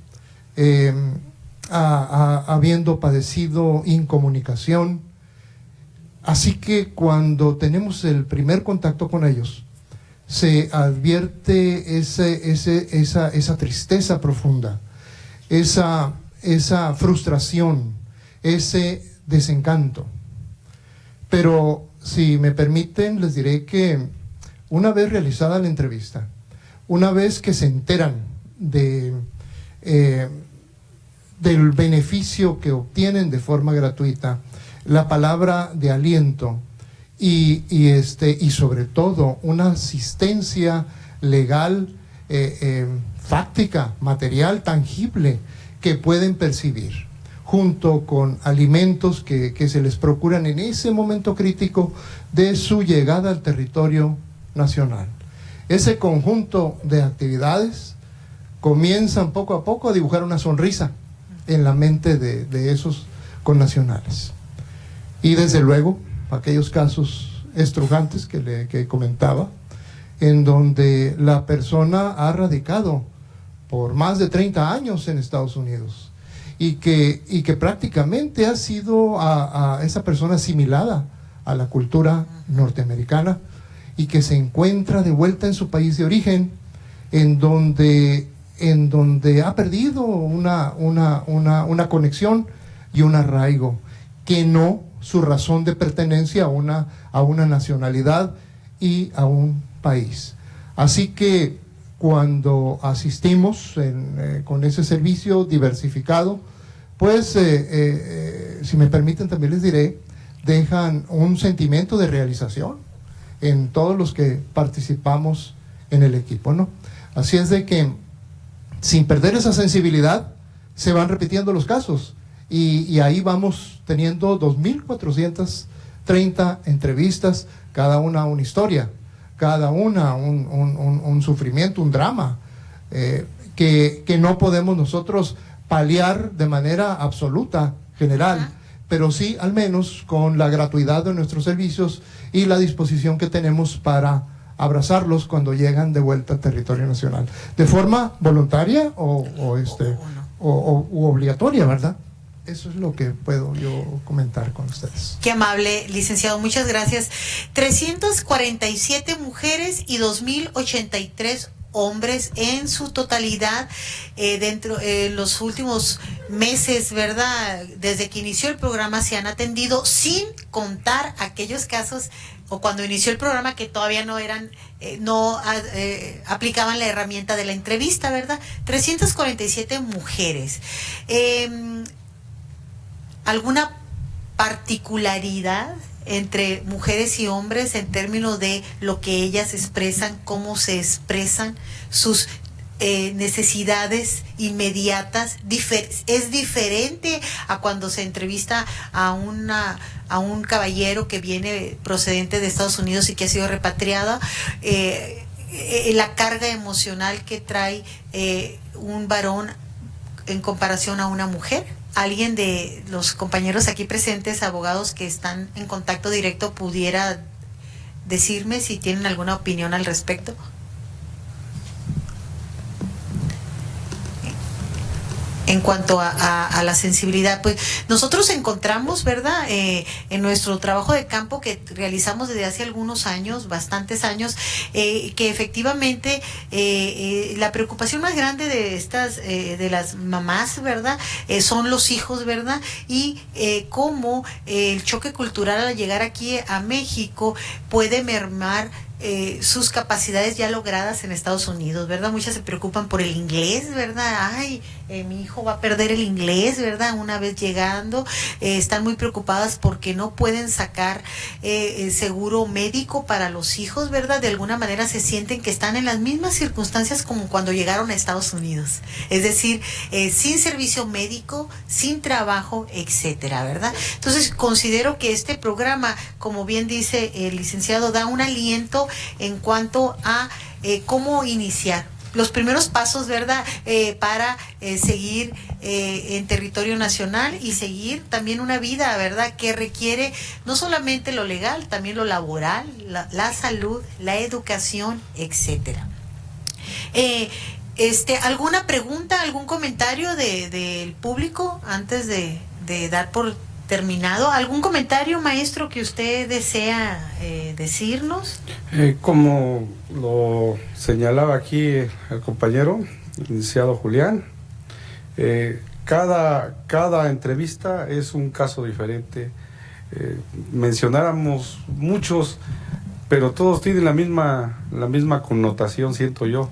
habiendo padecido incomunicación. Así que cuando tenemos el primer contacto con ellos, se advierte esa tristeza profunda, esa frustración, ese desencanto. Pero si me permiten, les diré que una vez realizada la entrevista, una vez que se enteran del beneficio que obtienen de forma gratuita, la palabra de aliento y sobre todo una asistencia legal, fáctica, material, tangible, que pueden percibir, junto con alimentos que se les procuran en ese momento crítico de su llegada al territorio nacional. Ese conjunto de actividades comienzan poco a poco a dibujar una sonrisa en la mente de esos connacionales. Y desde luego, aquellos casos estrujantes que comentaba, en donde la persona ha radicado por más de 30 años en Estados Unidos y que prácticamente ha sido a esa persona asimilada a la cultura norteamericana y que se encuentra de vuelta en su país de origen, en donde ha perdido una conexión y un arraigo, que no su razón de pertenencia a una nacionalidad y a un país. Así que cuando asistimos con ese servicio diversificado, pues si me permiten también les diré, dejan un sentimiento de realización en todos los que participamos en el equipo, ¿no? Así es de que sin perder esa sensibilidad se van repitiendo los casos y ahí vamos teniendo 2.430 entrevistas, cada una historia, cada una un sufrimiento, un drama, que no podemos nosotros paliar de manera absoluta, general, pero sí al menos con la gratuidad de nuestros servicios y la disposición que tenemos para abrazarlos cuando llegan de vuelta al territorio nacional, de forma voluntaria u obligatoria, ¿verdad? Eso es lo que puedo yo comentar con ustedes. Qué amable, licenciado, muchas gracias. 347 mujeres y 2.083 hombres en su totalidad. Dentro los últimos meses, ¿verdad? Desde que inició el programa se han atendido, sin contar aquellos casos o cuando inició el programa que todavía no eran, aplicaban la herramienta de la entrevista, ¿verdad? 347 mujeres. ¿Alguna particularidad entre mujeres y hombres en términos de lo que ellas expresan, cómo se expresan, sus necesidades inmediatas? Es diferente a cuando se entrevista a un caballero que viene procedente de Estados Unidos y que ha sido repatriado, la carga emocional que trae un varón en comparación a una mujer. ¿Alguien de los compañeros aquí presentes, abogados que están en contacto directo, pudiera decirme si tienen alguna opinión al respecto? En cuanto a la sensibilidad, pues nosotros encontramos, ¿verdad? En nuestro trabajo de campo que realizamos desde hace algunos años, bastantes años, que efectivamente la preocupación más grande de estas, de las mamás, ¿verdad? Son los hijos, ¿verdad? Y cómo el choque cultural al llegar aquí a México puede mermar sus capacidades ya logradas en Estados Unidos, ¿verdad? Muchas se preocupan por el inglés, ¿verdad? Ay, mi hijo va a perder el inglés, ¿verdad? Una vez llegando, están muy preocupadas porque no pueden sacar seguro médico para los hijos, ¿verdad? De alguna manera se sienten que están en las mismas circunstancias como cuando llegaron a Estados Unidos, es decir, sin servicio médico, sin trabajo, etcétera, ¿verdad? Entonces considero que este programa, como bien dice el licenciado, da un aliento en cuanto a cómo iniciar los primeros pasos, ¿verdad? Para seguir en territorio nacional y seguir también una vida, ¿verdad? Que requiere no solamente lo legal, también lo laboral, la salud, la educación, etcétera. ¿Alguna pregunta, algún comentario del público antes de dar por terminado? ¿Algún comentario, maestro, que usted desea decirnos? Como lo señalaba aquí el compañero, el licenciado Julián, cada entrevista es un caso diferente. Mencionáramos muchos, pero todos tienen la misma connotación, siento yo.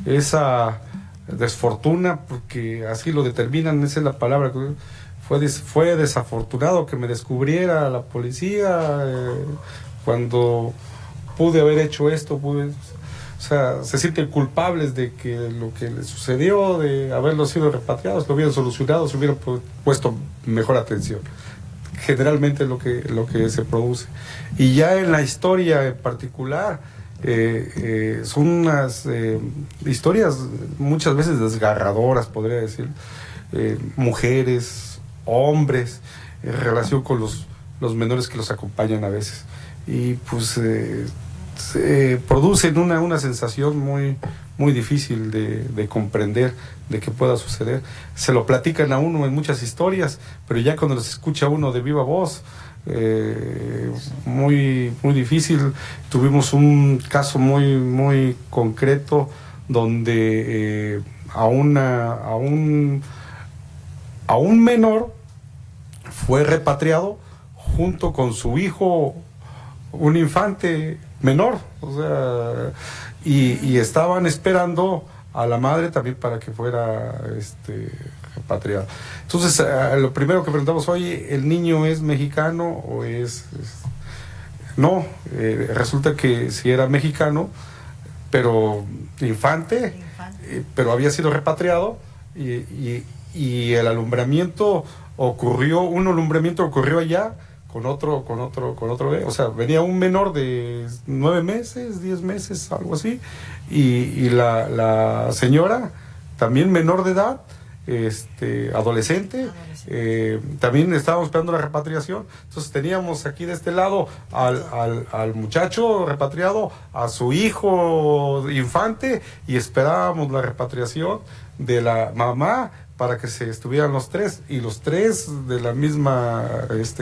Esa desfortuna, porque así lo determinan, esa es la palabra que fue desafortunado que me descubriera la policía cuando pude haber hecho esto, o sea, se sienten culpables de que lo que les sucedió, de haberlos sido repatriados, lo hubieran solucionado, se hubieran puesto mejor atención. Generalmente es lo que se produce. Y ya en la historia en particular, son unas historias muchas veces desgarradoras, podría decir, mujeres, hombres, en relación con los menores que los acompañan a veces. Y pues producen una sensación muy difícil de comprender, de que pueda suceder. Se lo platican a uno en muchas historias, pero ya cuando los escucha uno de viva voz, muy difícil. Tuvimos un caso muy concreto donde a un menor fue repatriado junto con su hijo, un infante menor, o sea, y estaban esperando a la madre también para que fuera repatriado. Entonces, lo primero que preguntamos, oye, ¿el niño es mexicano o es...? No, resulta que sí era mexicano, pero infante. Pero había sido repatriado y el alumbramiento ocurrió allá con otro bebé. O sea, venía un menor de 9 meses, 10 meses, algo así, y la señora, también menor de edad, adolescente. También estábamos esperando la repatriación. Entonces teníamos aquí de este lado al muchacho repatriado, a su hijo infante, y esperábamos la repatriación de la mamá para que se estuvieran los tres, y los tres de la misma,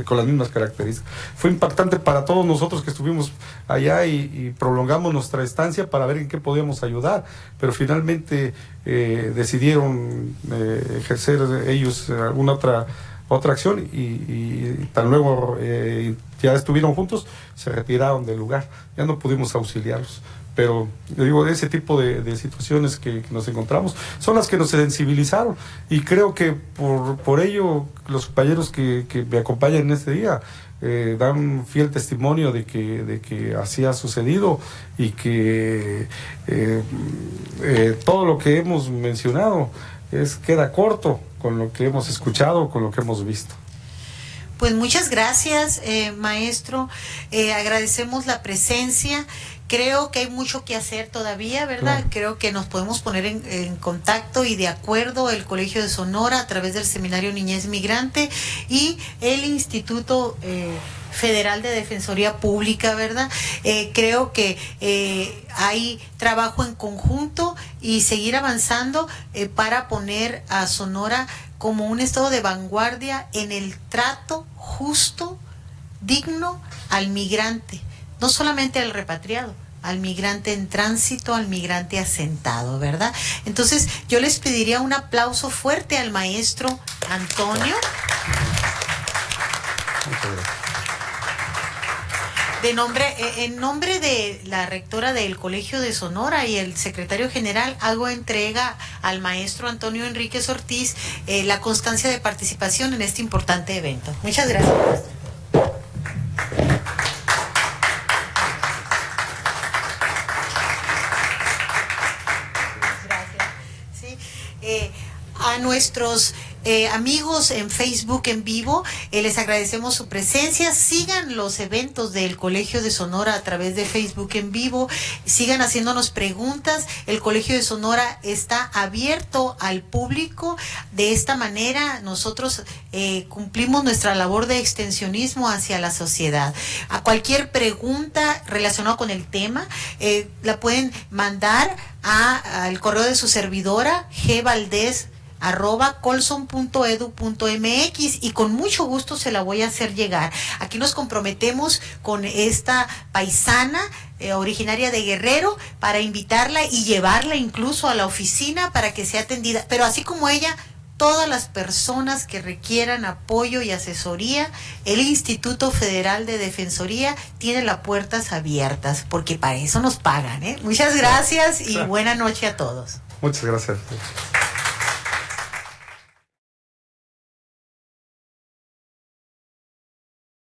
con las mismas características. Fue impactante para todos nosotros que estuvimos allá y prolongamos nuestra estancia para ver en qué podíamos ayudar, pero finalmente decidieron ejercer ellos alguna otra acción y tan luego ya estuvieron juntos, se retiraron del lugar, ya no pudimos auxiliarlos. Pero yo digo, ese tipo de situaciones que nos encontramos son las que nos sensibilizaron, y creo que por ello los compañeros que me acompañan en este día dan fiel testimonio de que así ha sucedido, y que todo lo que hemos mencionado queda corto con lo que hemos escuchado, con lo que hemos visto. Pues muchas gracias, maestro. Agradecemos la presencia. Creo que hay mucho que hacer todavía, ¿verdad? Claro. Creo que nos podemos poner en contacto y de acuerdo el Colegio de Sonora a través del Seminario Niñez Migrante y el Instituto Federal de Defensoría Pública, ¿verdad? Creo que hay trabajo en conjunto y seguir avanzando para poner a Sonora como un estado de vanguardia en el trato justo, digno al migrante, no solamente al repatriado, al migrante en tránsito, al migrante asentado, ¿verdad? Entonces, yo les pediría un aplauso fuerte al maestro Antonio. Muchas gracias. En nombre de la rectora del Colegio de Sonora y el secretario general, hago entrega al maestro Antonio Enríquez Ortiz la constancia de participación en este importante evento. Muchas gracias, maestro. Gracias. Sí. A nuestros amigos en Facebook en vivo, les agradecemos su presencia. Sigan los eventos del Colegio de Sonora a través de Facebook en vivo, sigan haciéndonos preguntas. El Colegio de Sonora está abierto al público. De esta manera nosotros cumplimos nuestra labor de extensionismo hacia la sociedad. A cualquier pregunta relacionada con el tema la pueden mandar al correo de su servidora gvaldez@colson.edu.mx y con mucho gusto se la voy a hacer llegar. Aquí nos comprometemos con esta paisana originaria de Guerrero para invitarla y llevarla incluso a la oficina para que sea atendida, pero así como ella, todas las personas que requieran apoyo y asesoría, el Instituto Federal de Defensoría tiene las puertas abiertas, porque para eso nos pagan, ¿eh? Muchas gracias y buena noche a todos. Muchas gracias.